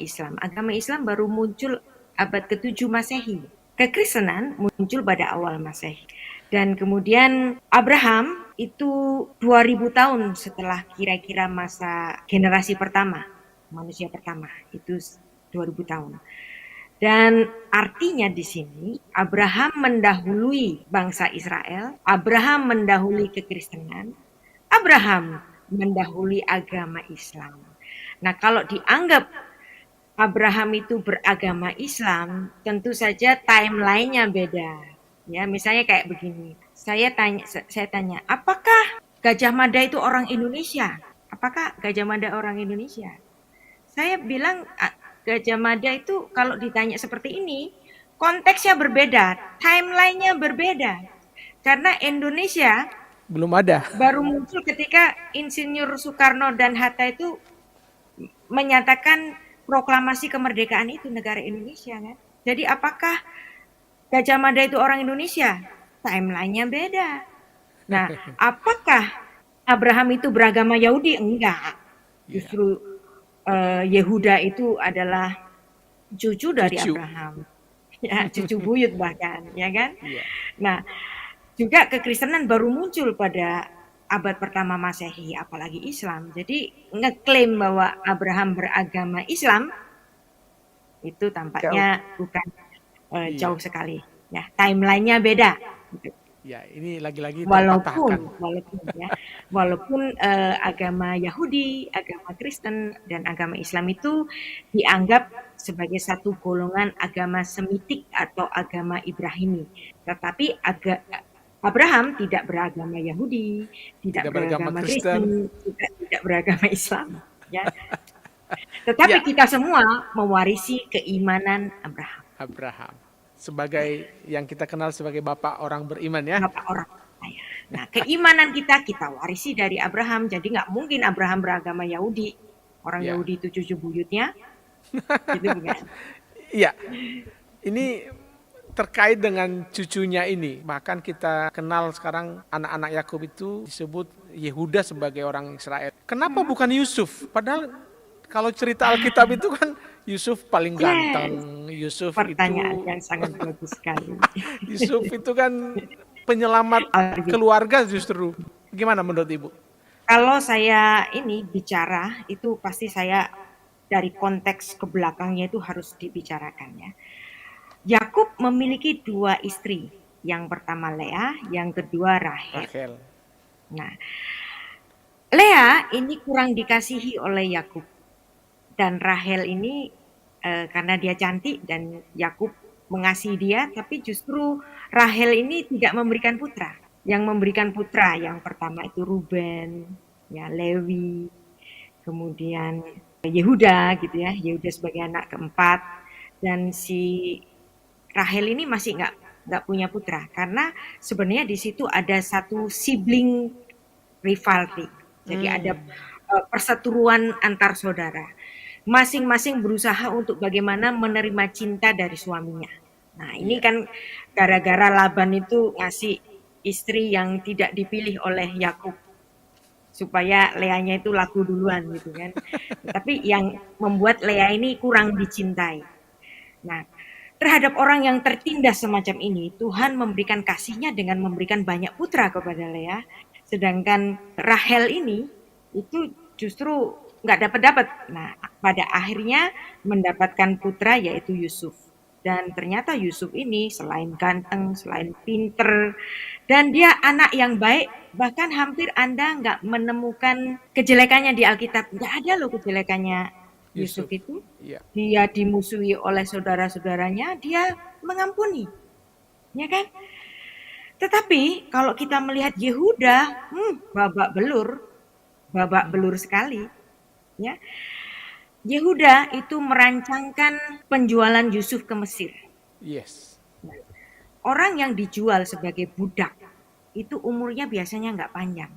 Islam baru muncul abad ke-7 Masehi. Kekristenan muncul pada awal Masehi. Dan kemudian Abraham itu 2000 tahun setelah kira-kira masa generasi pertama, manusia pertama, itu 2000 tahun. Dan artinya di sini Abraham mendahului bangsa Israel, Abraham mendahului kekristenan, Abraham mendahului agama Islam. Nah, kalau dianggap Abraham itu beragama Islam, tentu saja timeline-nya beda. Ya, misalnya kayak begini. Saya tanya, apakah Gajah Mada itu orang Indonesia? Apakah Gajah Mada orang Indonesia? Saya bilang Gajah Mada itu kalau ditanya seperti ini, konteksnya berbeda, timeline-nya berbeda. Karena Indonesia Belum ada. baru muncul ketika Insinyur Soekarno dan Hatta itu menyatakan proklamasi kemerdekaan itu negara Indonesia kan. Jadi apakah Gajah Mada itu orang Indonesia? Timeline-nya beda. Nah, apakah Abraham itu beragama Yahudi? Enggak. Justru Yehuda itu adalah cucu dari Cucu. Abraham. Ya, cucu buyut bahkan, ya kan? Iya. Nah, juga kekristenan baru muncul pada abad pertama Masehi, apalagi Islam. Jadi ngeklaim bahwa Abraham beragama Islam Itu Jauh. tampaknya bukan Iya. jauh sekali. Ya, timelinenya beda. Gitu. Ya, ini lagi-lagi terpatahkan. Walaupun agama Yahudi, agama Kristen, dan agama Islam itu dianggap sebagai satu golongan agama Semitik atau agama Ibrahimi, tetapi Abraham tidak beragama Yahudi, tidak Tidak beragama beragama Kristen. Kristen, juga tidak beragama Islam. Ya, tetapi Ya, kita semua mewarisi keimanan Abraham, Abraham. Sebagai yang kita kenal sebagai bapak orang beriman ya. bapak orang percaya. Nah, keimanan kita warisi dari Abraham. Jadi nggak mungkin Abraham beragama Yahudi. Orang Ya. Yahudi itu cucu buyutnya, gitu bukan? Iya. Ini terkait dengan cucunya ini. Bahkan kita kenal sekarang anak-anak Yakub itu disebut Yehuda sebagai orang Israel. Kenapa bukan Yusuf? Padahal kalau cerita Alkitab itu kan Yusuf paling ganteng. Yusuf Pertanyaan itu yang sangat bagus sekali. Yusuf itu kan penyelamat keluarga justru. Gimana menurut Ibu? Kalau saya ini bicara, itu pasti saya dari konteks ke belakangnya itu harus dibicarakan ya. Yakub memiliki 2 istri. Yang pertama Lea, yang kedua Rahel. Rachel. Nah, Lea ini kurang dikasihi oleh Yakub, dan Rahel ini karena dia cantik dan Yakub mengasihi dia, tapi justru Rahel ini tidak memberikan putra. Yang memberikan putra yang pertama itu Ruben, ya Lewi, kemudian Yehuda gitu ya, Yehuda sebagai anak keempat, dan si Rahel ini masih nggak punya putra karena sebenarnya di situ ada satu sibling rivalry. Jadi ada perseteruan antar saudara. Masing-masing berusaha untuk bagaimana menerima cinta dari suaminya. Nah, ini kan gara-gara Laban itu ngasih istri yang tidak dipilih oleh Yakub supaya Leanya itu laku duluan gitu kan. Tapi yang membuat Lea ini kurang dicintai. Nah, terhadap orang yang tertindas semacam ini, Tuhan memberikan kasihnya dengan memberikan banyak putra kepada Lea. Sedangkan Rahel ini itu justru nggak dapat. Nah, pada akhirnya mendapatkan putra yaitu Yusuf. Dan ternyata Yusuf ini selain ganteng, selain pinter, dan dia anak yang baik, bahkan hampir Anda nggak menemukan kejelekannya di Alkitab. Nggak ada loh kejelekannya Yusuf itu. Iya. Dia dimusuhi oleh saudara-saudaranya, dia mengampuni. Ya kan? Tetapi kalau kita melihat Yehuda, babak belur sekali. Ya. Yehuda itu merancangkan penjualan Yusuf ke Mesir. Yes. Orang yang dijual sebagai budak itu umurnya biasanya nggak panjang.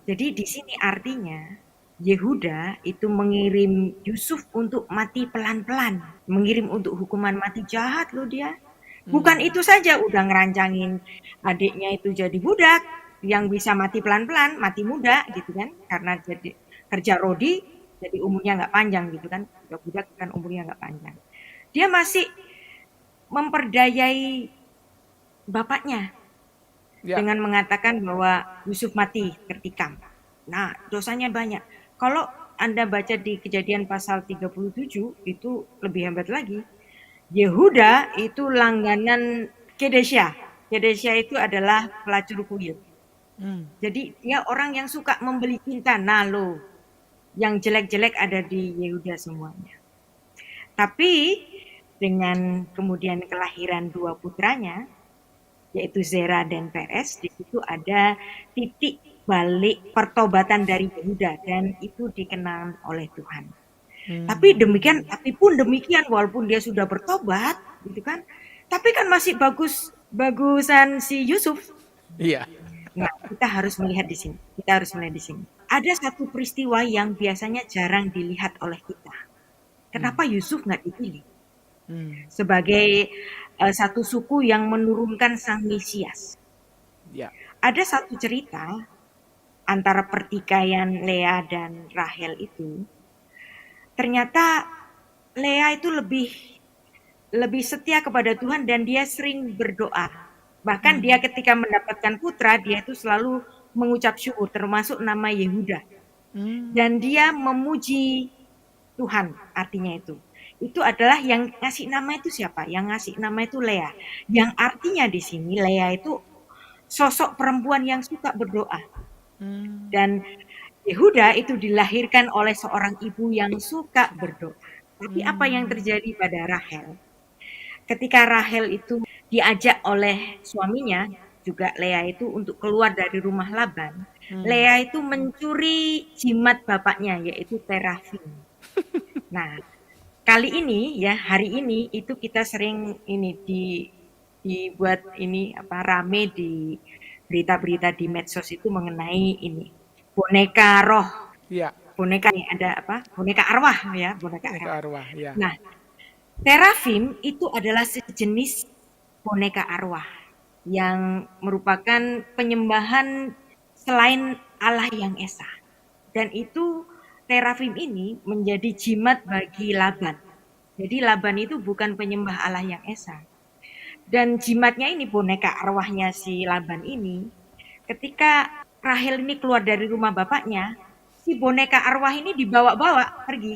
Jadi di sini artinya Yehuda itu mengirim Yusuf untuk mati pelan-pelan, mengirim untuk hukuman mati. Jahat loh dia. Bukan itu saja, udah ngerancangin adiknya itu jadi budak yang bisa mati pelan-pelan, mati muda gitu kan, karena jadi kerja rodi, jadi umurnya nggak panjang gitu kan, budak kan umurnya nggak panjang. Dia masih memperdayai bapaknya dengan mengatakan bahwa Yusuf mati tertikam. Nah, dosanya banyak. Kalau Anda baca di Kejadian pasal 37 itu lebih hebat lagi. Yehuda itu langganan Kedesya. Kedesya itu adalah pelacur kuil. Jadi dia orang yang suka membeli cinta. Nah lo, yang jelek-jelek ada di Yehuda semuanya. Tapi dengan kemudian kelahiran 2 putranya, yaitu Zera dan Peres, di situ ada titik balik pertobatan dari Yehuda, dan itu dikenal oleh Tuhan. Tapi pun demikian walaupun dia sudah bertobat gitu kan, tapi kan masih bagusan si Yusuf. Iya. Nah, kita harus melihat di sini. Ada satu peristiwa yang biasanya jarang dilihat oleh kita. Kenapa Yusuf nggak dipilih sebagai satu suku yang menurunkan sang Mesias? Ya. Ada satu cerita antara pertikaian Lea dan Rahel itu. Ternyata Lea itu lebih setia kepada Tuhan dan dia sering berdoa. Bahkan dia ketika mendapatkan putra, dia itu selalu mengucap syukur, termasuk nama Yehuda. Dan dia memuji Tuhan, artinya itu. itu adalah yang ngasih nama itu siapa? Yang ngasih nama itu Lea. Yang artinya di sini Lea itu sosok perempuan yang suka berdoa. Dan Yehuda itu dilahirkan oleh seorang ibu yang suka berdoa. Tapi apa yang terjadi pada Rahel? Ketika Rahel itu diajak oleh suaminya, juga Lea itu untuk keluar dari rumah Laban, Lea itu mencuri jimat bapaknya, yaitu terafim. Nah, kali ini ya, hari ini itu kita sering ini dibuat ini apa rame di berita-berita di medsos itu mengenai ini boneka roh, Iya, boneka ada apa? Boneka arwah ya, boneka ke arwah. arwah, ya. Nah, terafim itu adalah sejenis boneka arwah yang merupakan penyembahan selain Allah yang esa. Dan itu terafim ini menjadi jimat bagi Laban. Jadi Laban itu bukan penyembah Allah yang esa. Dan jimatnya ini, boneka arwahnya si Laban ini, ketika Rahel ini keluar dari rumah bapaknya, si boneka arwah ini dibawa-bawa pergi.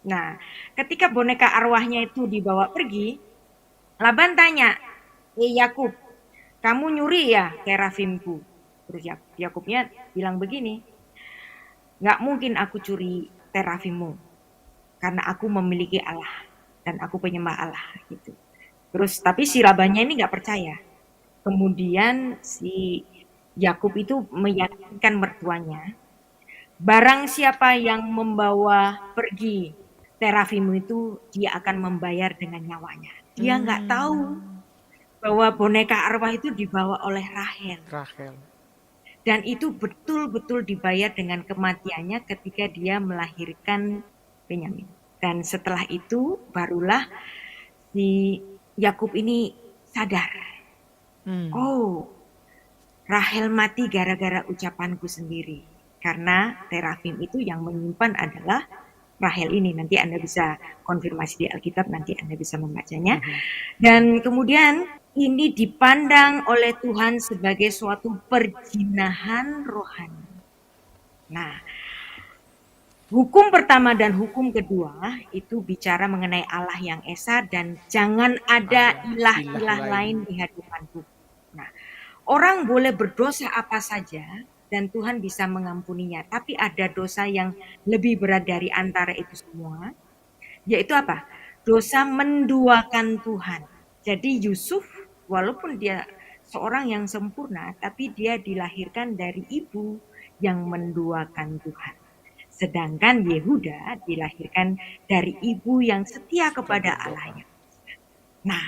Nah, ketika boneka arwahnya itu dibawa pergi, Laban tanya, Yakub, kamu nyuri ya terafimku? Terus Yakubnya bilang begini, nggak mungkin aku curi terafimmu, karena aku memiliki Allah dan aku penyembah Allah gitu. Terus tapi si Labannya ini nggak percaya. Kemudian si Yakub itu meyakinkan mertuanya, barang siapa yang membawa pergi terafimmu itu, dia akan membayar dengan nyawanya. Dia nggak tahu bahwa boneka arwah itu dibawa oleh Rahel. Rahel. Dan itu betul-betul dibayar dengan kematiannya ketika dia melahirkan Benyamin. Dan setelah itu barulah si Yakub ini sadar. Oh, Rahel mati gara-gara ucapanku sendiri. Karena terafim itu yang menyimpan adalah Rahel ini. Nanti Anda bisa konfirmasi di Alkitab, nanti Anda bisa membacanya. Dan kemudian ini dipandang oleh Tuhan sebagai suatu perjinahan rohani. Nah, hukum pertama dan hukum kedua itu bicara mengenai Allah yang esa dan jangan ada ilah-ilah lain di hadapanku. Nah, orang boleh berdosa apa saja dan Tuhan bisa mengampuninya. Tapi ada dosa yang lebih berat dari antara itu semua, yaitu apa? Dosa menduakan Tuhan. Jadi Yusuf walaupun dia seorang yang sempurna, tapi dia dilahirkan dari ibu yang menduakan Tuhan. Sedangkan Yehuda dilahirkan dari ibu yang setia kepada Allahnya. Nah,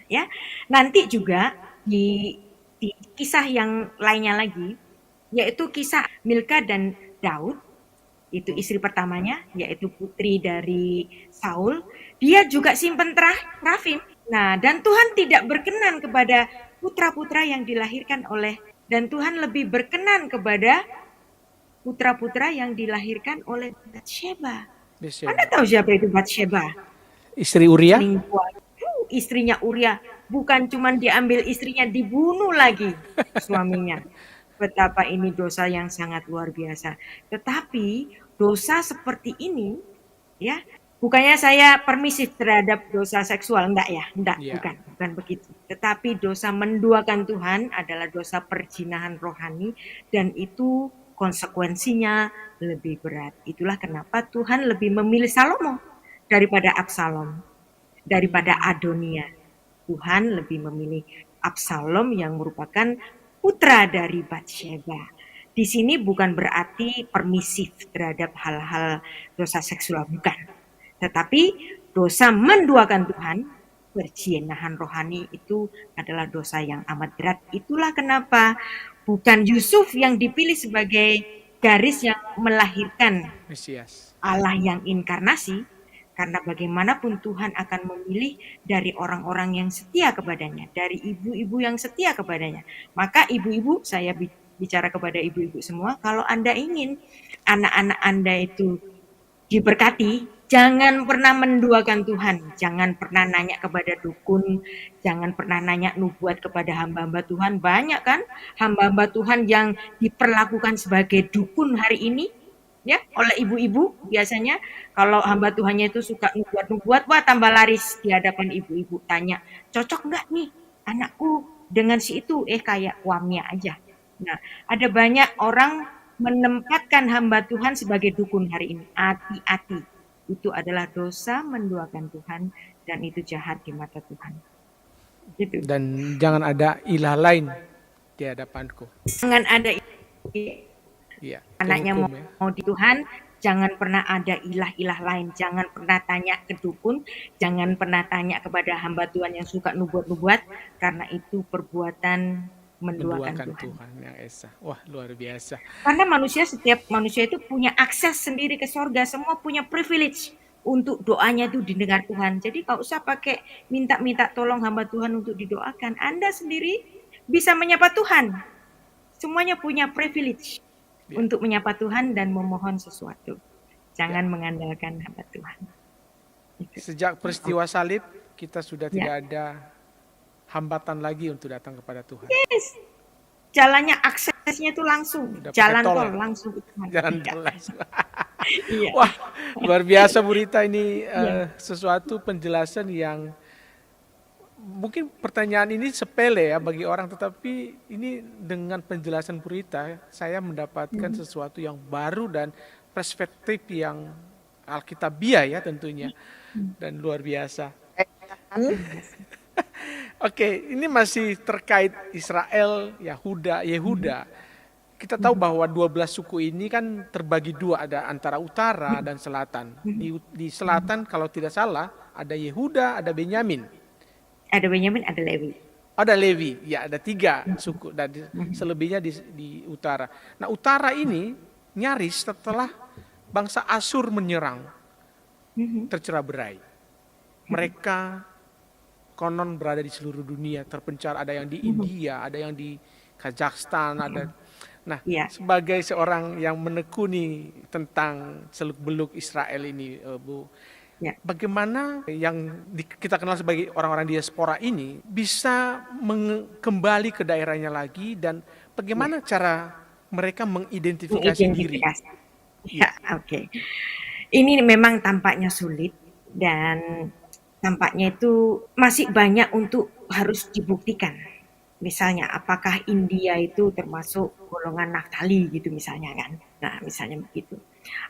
ya, nanti juga di kisah yang lainnya lagi, yaitu kisah Milka dan Daud, itu istri pertamanya, yaitu putri dari Saul, dia juga simpen terafim. Nah, dan Tuhan tidak berkenan kepada putra-putra yang dilahirkan oleh, dan Tuhan lebih berkenan kepada putra-putra yang dilahirkan oleh Batsheba. Anda tahu siapa itu Batsheba? Istri Uria? Istrinya Uria. Bukan cuma diambil istrinya, dibunuh lagi suaminya. Betapa ini dosa yang sangat luar biasa. Tetapi dosa seperti ini, ya, bukannya saya permisif terhadap dosa seksual, enggak ya, enggak, bukan begitu. Tetapi dosa menduakan Tuhan adalah dosa perzinahan rohani dan itu konsekuensinya lebih berat. Itulah kenapa Tuhan lebih memilih Salomo daripada Absalom, daripada Adonia. Tuhan lebih memilih Absalom yang merupakan putra dari Batsheba. Di sini bukan berarti permisif terhadap hal-hal dosa seksual, bukan. Tetapi dosa menduakan Tuhan, perzinahan rohani itu adalah dosa yang amat berat. Itulah kenapa bukan Yusuf yang dipilih sebagai garis yang melahirkan Mesias, Allah yang inkarnasi, karena bagaimanapun Tuhan akan memilih dari orang-orang yang setia kepadanya, dari ibu-ibu yang setia kepadanya. Maka ibu-ibu, saya bicara kepada ibu-ibu semua, kalau Anda ingin anak-anak Anda itu diberkati, jangan pernah menduakan Tuhan, jangan pernah nanya kepada dukun, jangan pernah nanya nubuat kepada hamba-hamba Tuhan. Banyak kan hamba-hamba Tuhan yang diperlakukan sebagai dukun hari ini, ya oleh ibu-ibu biasanya. Kalau hamba Tuhannya itu suka nubuat-nubuat, wah tambah laris di hadapan ibu-ibu, tanya cocok nggak nih anakku dengan si itu, kayak Wamia aja. Nah, ada banyak orang menempatkan hamba Tuhan sebagai dukun hari ini. Hati-hati, itu adalah dosa menduakan Tuhan dan itu jahat di mata Tuhan. Gitu. Dan jangan ada ilah lain di hadapanku. Jangan ada Iya, itu anaknya hukum ya. mau di Tuhan, jangan pernah ada ilah-ilah lain, jangan pernah tanya ke dukun, jangan pernah tanya kepada hamba Tuhan yang suka nubuat-nubuat, karena itu perbuatan menduakan Menduakan Tuhan. Tuhan yang esa. Wah, luar biasa. Karena setiap manusia itu punya akses sendiri ke sorga, semua punya privilege untuk doanya itu didengar Tuhan. Jadi gak usah pakai minta-minta tolong hamba Tuhan untuk didoakan. Anda sendiri bisa menyapa Tuhan. Semuanya punya privilege Ya. untuk menyapa Tuhan dan memohon sesuatu. Jangan mengandalkan hamba Tuhan. Itu. Sejak peristiwa salib, kita sudah Ya. tidak ada hambatan lagi untuk datang kepada Tuhan. Yes. Jalannya aksesnya itu langsung. Udah pakai Jalan tol tol ya? langsung ke Tuhan. Jalan Iya. tol langsung. Iya. Wah, luar biasa Bu Rita ini Iya. sesuatu penjelasan yang mungkin pertanyaan ini sepele ya bagi orang, tetapi ini dengan penjelasan Bu Rita, saya mendapatkan sesuatu yang baru dan perspektif yang alkitabiah ya tentunya, dan luar biasa. Oke, ini masih terkait Israel, Yehuda. Kita tahu bahwa 12 suku ini kan terbagi dua, ada antara utara dan selatan. Di selatan kalau tidak salah ada Yehuda, ada Benyamin. Ada Benyamin, ada Lewi. Ada Lewi, ya ada 3 suku dan selebihnya di utara. Nah utara ini nyaris setelah bangsa Asyur menyerang, tercerai berai. Mereka konon berada di seluruh dunia, terpencar, ada yang di India, ada yang di Kazakhstan, ada. Nah, Ya. sebagai seorang yang menekuni tentang seluk-beluk Israel ini, Bu, Ya. bagaimana yang kita kenal sebagai orang-orang diaspora ini bisa kembali ke daerahnya lagi, dan bagaimana cara mereka mengidentifikasi diri? Mengidentifikasi. Ya, oke. Ini memang tampaknya sulit dan tampaknya itu masih banyak untuk harus dibuktikan. Misalnya, apakah India itu termasuk golongan Naftali gitu misalnya kan? Nah, misalnya begitu.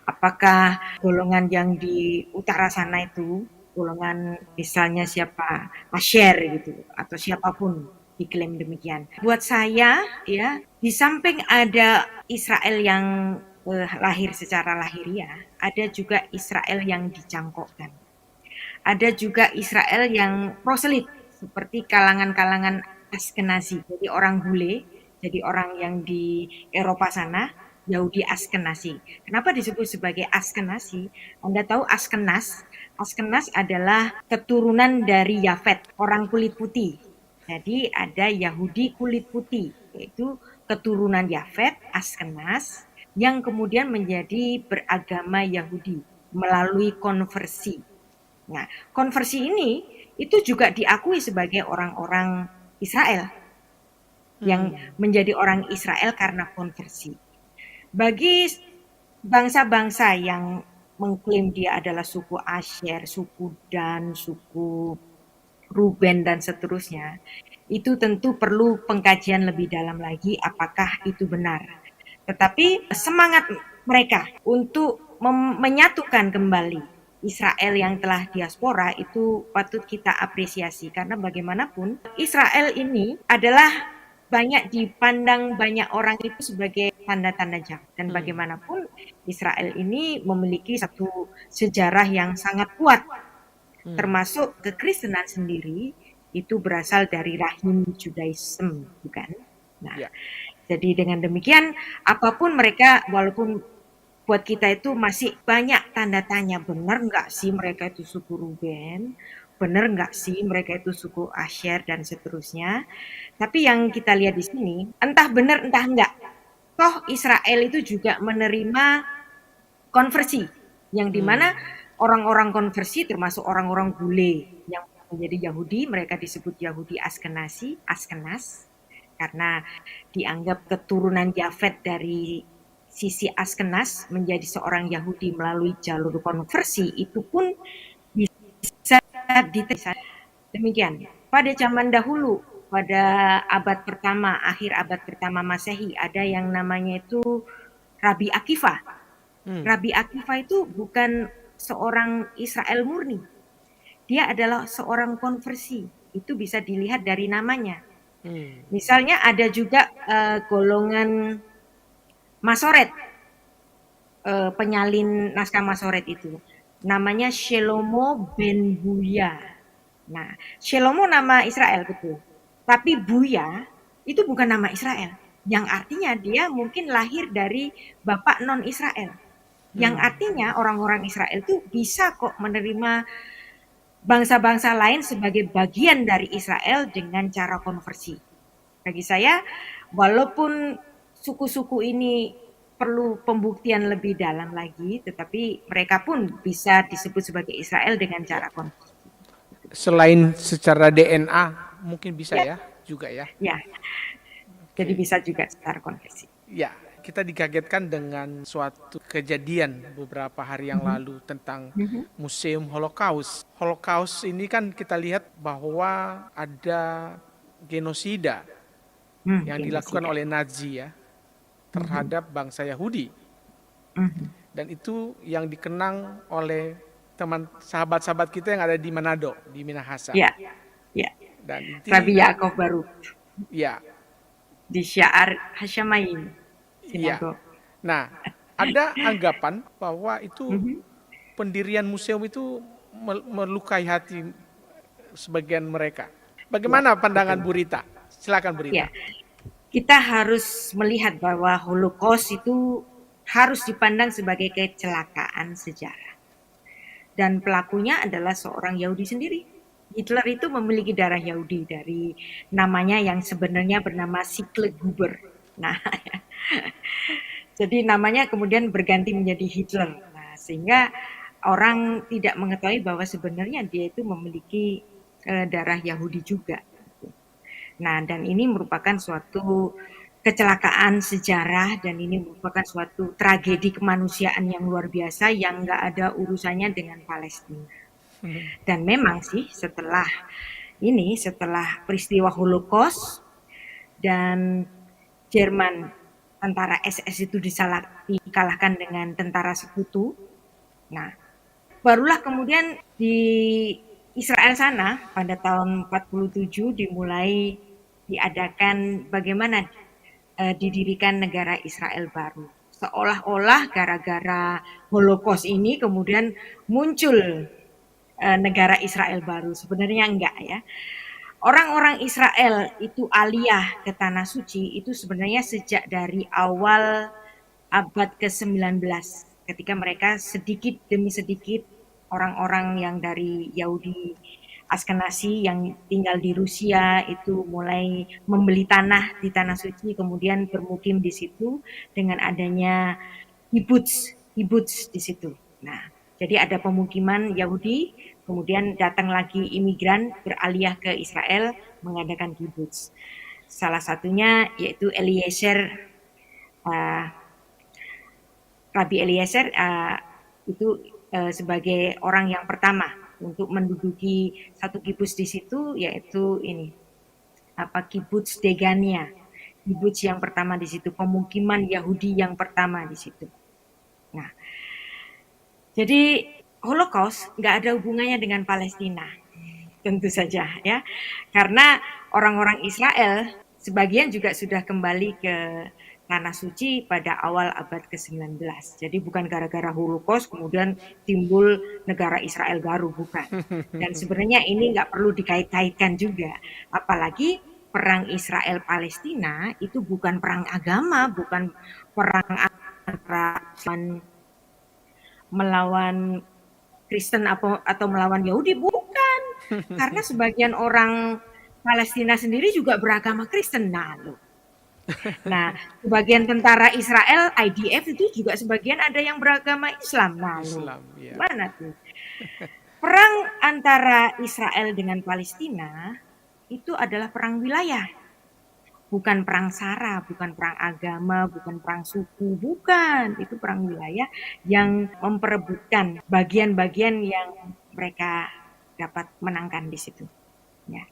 Apakah golongan yang di utara sana itu golongan misalnya siapa Asher gitu atau siapapun diklaim demikian. Buat saya ya, di samping ada Israel yang lahir secara lahiriah, ada juga Israel yang dicangkokkan. Ada juga Israel yang proselit seperti kalangan-kalangan Askenazi, jadi orang bule, jadi orang yang di Eropa sana, Yahudi Askenazi. Kenapa disebut sebagai Askenazi? Anda tahu Askenas? Askenas adalah keturunan dari Yafet, orang kulit putih. Jadi ada Yahudi kulit putih, yaitu keturunan Yafet, Askenas, yang kemudian menjadi beragama Yahudi melalui konversi. Nah, konversi ini itu juga diakui sebagai orang-orang Israel yang menjadi orang Israel karena konversi. Bagi bangsa-bangsa yang mengklaim dia adalah suku Asher, suku Dan, suku Ruben dan seterusnya, itu tentu perlu pengkajian lebih dalam lagi apakah itu benar. Tetapi semangat mereka untuk menyatukan kembali Israel yang telah diaspora itu patut kita apresiasi, karena bagaimanapun Israel ini adalah banyak dipandang banyak orang itu sebagai tanda-tanda jahat, dan bagaimanapun Israel ini memiliki satu sejarah yang sangat kuat, termasuk kekristenan sendiri itu berasal dari rahim Judaism, bukan? Nah, jadi dengan demikian apapun mereka, walaupun buat kita itu masih banyak tanda tanya, benar nggak sih mereka itu suku Ruben, benar nggak sih mereka itu suku Asher dan seterusnya. Tapi yang kita lihat di sini, entah benar entah enggak, toh Israel itu juga menerima konversi, yang dimana orang-orang konversi termasuk orang-orang bule yang menjadi Yahudi, mereka disebut Yahudi Askenas, karena dianggap keturunan Yafet dari sisi Askenas menjadi seorang Yahudi melalui jalur konversi itu pun bisa diterima. Demikian. Pada zaman dahulu, pada abad pertama, akhir abad pertama Masehi, ada yang namanya itu Rabi Akiva. Rabi Akiva itu bukan seorang Israel murni. Dia adalah seorang konversi. Itu bisa dilihat dari namanya. Misalnya ada juga golongan Masoret, penyalin naskah Masoret itu. Namanya Shelomo ben Buya. Nah, Shelomo nama Israel betul. Tapi Buya itu bukan nama Israel. Yang artinya dia mungkin lahir dari bapak non-Israel. Yang artinya orang-orang Israel itu bisa kok menerima bangsa-bangsa lain sebagai bagian dari Israel dengan cara konversi. Bagi saya, walaupun suku-suku ini perlu pembuktian lebih dalam lagi, tetapi mereka pun bisa disebut sebagai Israel dengan cara konversi. Selain secara DNA, mungkin bisa ya juga ya. Ya, jadi bisa juga secara konversi. Ya, kita dikagetkan dengan suatu kejadian beberapa hari yang lalu tentang Museum Holocaust. Holocaust ini kan kita lihat bahwa ada genosida yang dilakukan oleh Nazi ya terhadap bangsa Yahudi. Dan itu yang dikenang oleh sahabat-sahabat kita yang ada di Manado, di Minahasa. Ya, ya. Dan Rabi Yaakov baru. Ya. Di Syaar Hasyamaim. Iya. Nah, ada anggapan bahwa itu pendirian museum itu melukai hati sebagian mereka. Bagaimana pandangan Bu Rita? Silakan Bu Rita. Ya. Kita harus melihat bahwa Holocaust itu harus dipandang sebagai kecelakaan sejarah. Dan pelakunya adalah seorang Yahudi sendiri. Hitler itu memiliki darah Yahudi dari namanya yang sebenarnya bernama Sikle Guber. Nah, jadi namanya kemudian berganti menjadi Hitler. Nah, sehingga orang tidak mengetahui bahwa sebenarnya dia itu memiliki darah Yahudi juga. Nah, dan ini merupakan suatu kecelakaan sejarah dan ini merupakan suatu tragedi kemanusiaan yang luar biasa yang nggak ada urusannya dengan Palestina. Dan memang sih setelah peristiwa Holocaust dan Jerman, tentara SS itu dikalahkan dengan tentara sekutu. Nah, barulah kemudian di Israel sana pada tahun 47 dimulai diadakan bagaimana didirikan negara Israel baru. Seolah-olah gara-gara Holocaust ini kemudian muncul negara Israel baru. Sebenarnya enggak ya. Orang-orang Israel itu aliyah ke Tanah Suci itu sebenarnya sejak dari awal abad ke-19 ketika mereka sedikit demi sedikit orang-orang yang dari Yahudi Askenazi yang tinggal di Rusia itu mulai membeli tanah di Tanah Suci kemudian bermukim di situ dengan adanya kibbutz di situ. Nah, jadi ada pemukiman Yahudi, kemudian datang lagi imigran beralih ke Israel mengadakan kibbutz. Salah satunya yaitu Rabbi Eliezer itu sebagai orang yang pertama untuk menduduki satu kibbutz di situ, yaitu kibbutz Degania, kibbutz yang pertama di situ, pemukiman Yahudi yang pertama di situ. Nah, jadi Holocaust nggak ada hubungannya dengan Palestina, tentu saja ya, karena orang-orang Israel sebagian juga sudah kembali ke Tanah Suci pada awal abad ke-19. Jadi bukan gara-gara Holocaust kemudian timbul negara Israel baru, bukan. Dan sebenarnya ini nggak perlu dikait-kaitkan juga, apalagi perang Israel-Palestina itu bukan perang agama, bukan perang antara melawan Kristen atau melawan Yahudi, bukan. Karena sebagian orang Palestina sendiri juga beragama Kristen. Nah, sebagian tentara Israel, IDF itu juga sebagian ada yang beragama Islam. Gimana tuh? Perang antara Israel dengan Palestina itu adalah perang wilayah. bukan perang sara, bukan perang agama, bukan perang suku, bukan. Itu perang wilayah yang memperebutkan bagian-bagian yang mereka dapat menangkan di situ. Ya.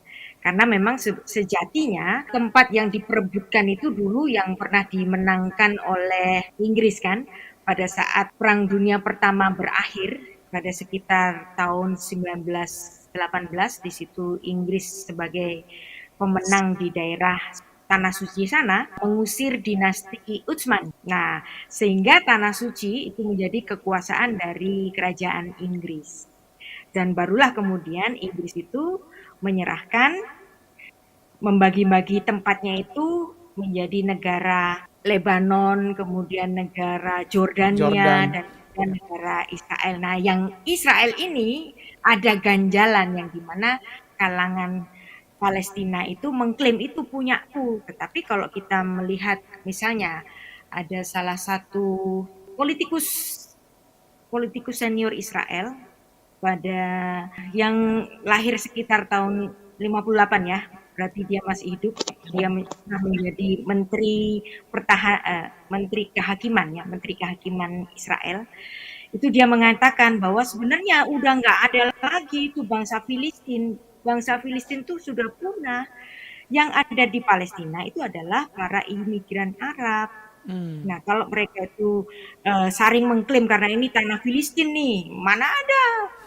Karena memang sejatinya tempat yang diperebutkan itu dulu yang pernah dimenangkan oleh Inggris kan pada saat Perang Dunia Pertama berakhir pada sekitar tahun 1918 di situ Inggris sebagai pemenang di daerah Tanah Suci sana mengusir dinasti Utsman. Nah, sehingga Tanah Suci itu menjadi kekuasaan dari kerajaan Inggris. Dan barulah kemudian Inggris itu menyerahkan, membagi-bagi tempatnya itu menjadi negara Lebanon, kemudian negara Jordania, Jordan. dan kemudian negara Israel. Nah, yang Israel ini ada ganjalan yang dimana kalangan Palestina itu mengklaim itu punyaku. Tetapi kalau kita melihat misalnya ada salah satu politikus politikus senior Israel pada yang lahir sekitar tahun 58 ya, berarti dia masih hidup. Dia menjadi menteri kehakiman ya, menteri kehakiman Israel. Itu dia mengatakan bahwa sebenarnya udah nggak ada lagi itu bangsa Filistin. Bangsa Filistin itu sudah punah. Yang ada di Palestina itu adalah para imigran Arab. Nah, kalau mereka itu saring mengklaim karena ini tanah Filistin nih, mana ada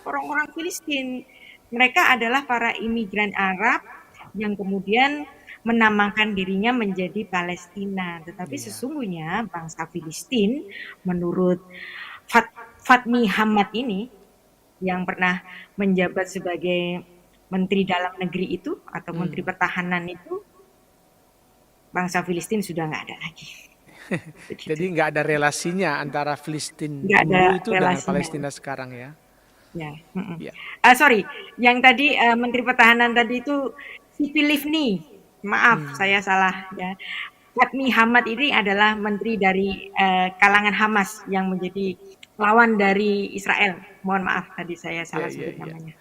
orang-orang Filistin. Mereka adalah para imigran Arab yang kemudian menamakan dirinya menjadi Palestina. Tetapi Iya. sesungguhnya bangsa Filistin menurut Fatmi Hamad ini yang pernah menjabat sebagai Menteri Dalam Negeri itu atau Menteri Pertahanan itu, bangsa Filistin sudah nggak ada lagi. Begitu. Jadi nggak ada relasinya antara Filistin Nggak ada dulu itu dengan relasinya. Palestina sekarang ya. Ya. Ya. Sorry, yang tadi Menteri Pertahanan tadi itu Siti Livni. Maaf, saya salah ya. Fatmi Hamad ini adalah menteri dari kalangan Hamas yang menjadi lawan dari Israel. Mohon maaf tadi saya salah Ya, sebut ya. namanya.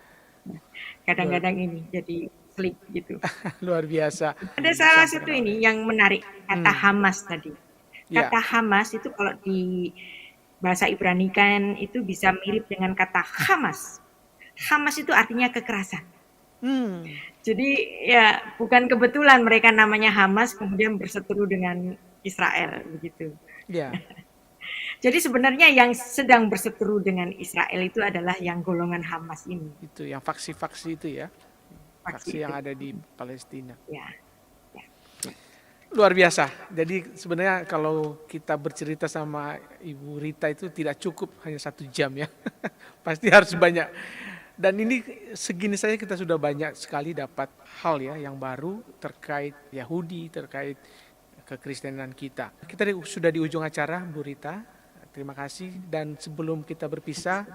Nah, kadang-kadang ini jadi slip gitu. Luar biasa. Ada salah satu ini yang menarik, kata Hamas tadi. Ya. Kata Hamas itu kalau di bahasa Ibrani kan itu bisa mirip dengan kata Hamas. Hamas itu artinya kekerasan. Jadi ya bukan kebetulan mereka namanya Hamas kemudian berseteru dengan Israel begitu. Ya. Jadi sebenarnya yang sedang berseteru dengan Israel itu adalah yang golongan Hamas ini. Itu yang faksi-faksi itu ya. Faksi yang itu. ada di Palestina. Ya. Luar biasa. Jadi sebenarnya kalau kita bercerita sama Ibu Rita itu tidak cukup hanya 1 jam ya. Pasti harus banyak. Dan ini segini saja kita sudah banyak sekali dapat hal ya yang baru terkait Yahudi, terkait kekristenan kita. Kita sudah di ujung acara, Bu Rita. Terima kasih. Dan sebelum kita berpisah,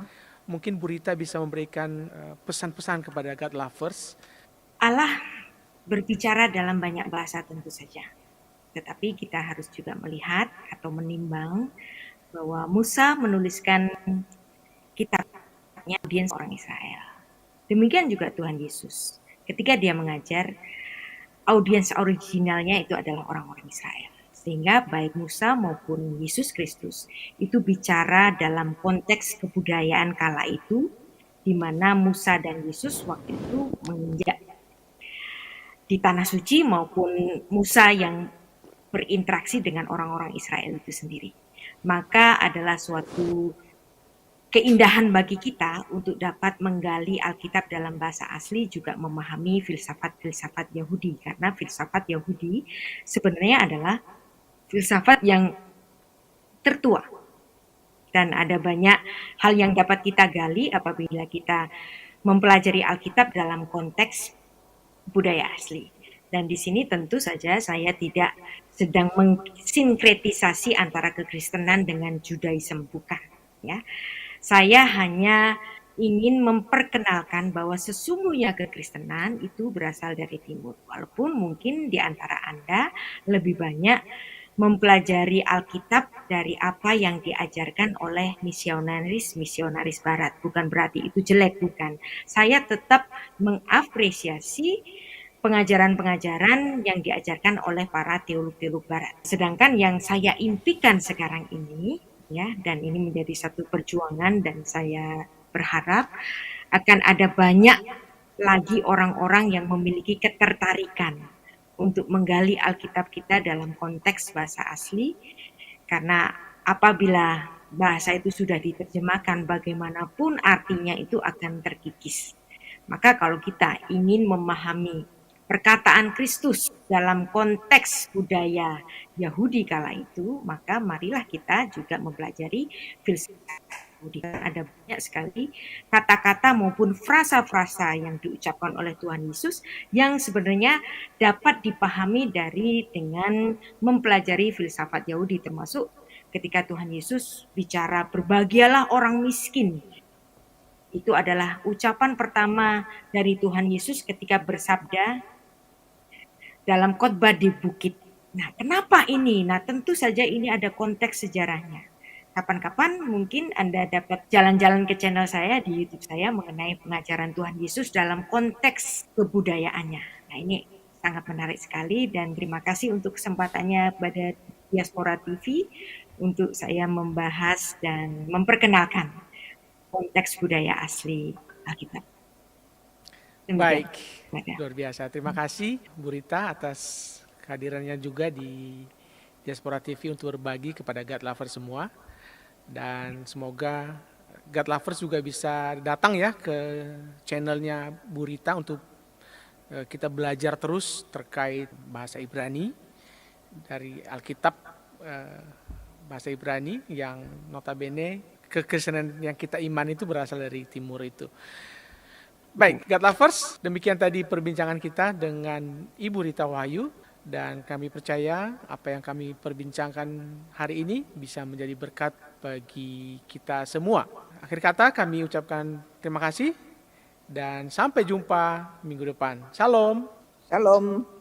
mungkin Bu Rita bisa memberikan pesan-pesan kepada God Lovers. Allah berbicara dalam banyak bahasa tentu saja. Tetapi kita harus juga melihat atau menimbang bahwa Musa menuliskan kitabnya audiens orang Israel. Demikian juga Tuhan Yesus. Ketika dia mengajar, audiens originalnya itu adalah orang-orang Israel. Sehingga baik Musa maupun Yesus Kristus itu bicara dalam konteks kebudayaan kala itu, di mana Musa dan Yesus waktu itu menginjak di Tanah Suci maupun Musa yang berinteraksi dengan orang-orang Israel itu sendiri. Maka adalah suatu keindahan bagi kita untuk dapat menggali Alkitab dalam bahasa asli juga memahami filsafat-filsafat Yahudi. Karena filsafat Yahudi sebenarnya adalah filsafat yang tertua. Dan ada banyak hal yang dapat kita gali apabila kita mempelajari Alkitab dalam konteks budaya asli. Dan di sini tentu saja saya tidak sedang mensinkretisasi antara kekristenan dengan Judaism, bukan. Ya. Saya hanya ingin memperkenalkan bahwa sesungguhnya kekristenan itu berasal dari timur. Walaupun mungkin di antara Anda lebih banyak mempelajari Alkitab dari apa yang diajarkan oleh misionaris barat. Bukan berarti itu jelek, bukan. Saya tetap mengapresiasi pengajaran-pengajaran yang diajarkan oleh para teolog-teolog barat. Sedangkan yang saya impikan sekarang ini, ya, dan ini menjadi satu perjuangan, dan saya berharap akan ada banyak lagi orang-orang yang memiliki ketertarikan untuk menggali Alkitab kita dalam konteks bahasa asli, karena apabila bahasa itu sudah diterjemahkan, bagaimanapun artinya itu akan terkikis. Maka kalau kita ingin memahami perkataan Kristus dalam konteks budaya Yahudi kala itu, maka marilah kita juga mempelajari filsafat Yahudi. Ada banyak sekali kata-kata maupun frasa-frasa yang diucapkan oleh Tuhan Yesus yang sebenarnya dapat dipahami dengan mempelajari filsafat Yahudi, termasuk ketika Tuhan Yesus bicara berbahagialah orang miskin. Itu adalah ucapan pertama dari Tuhan Yesus ketika bersabda dalam khotbah di bukit. Nah, kenapa ini? Nah, tentu saja ini ada konteks sejarahnya. Kapan-kapan mungkin Anda dapat jalan-jalan ke channel saya di YouTube saya mengenai pengajaran Tuhan Yesus dalam konteks kebudayaannya. Nah, ini sangat menarik sekali, dan terima kasih untuk kesempatannya pada Diaspora TV untuk saya membahas dan memperkenalkan konteks budaya asli Alkitab. Demikian. Baik, luar biasa. Terima kasih Bu Rita atas kehadirannya juga di Diaspora TV untuk berbagi kepada God Lovers semua. Dan semoga God Lovers juga bisa datang ya ke channelnya Bu Rita untuk kita belajar terus terkait bahasa Ibrani dari Alkitab bahasa Ibrani yang notabene kekristenan yang kita iman itu berasal dari timur itu. Baik, God Lovers, demikian tadi perbincangan kita dengan Ibu Rita Wahyu, dan kami percaya apa yang kami perbincangkan hari ini bisa menjadi berkat bagi kita semua. Akhir kata kami ucapkan terima kasih dan sampai jumpa minggu depan. Shalom. Shalom.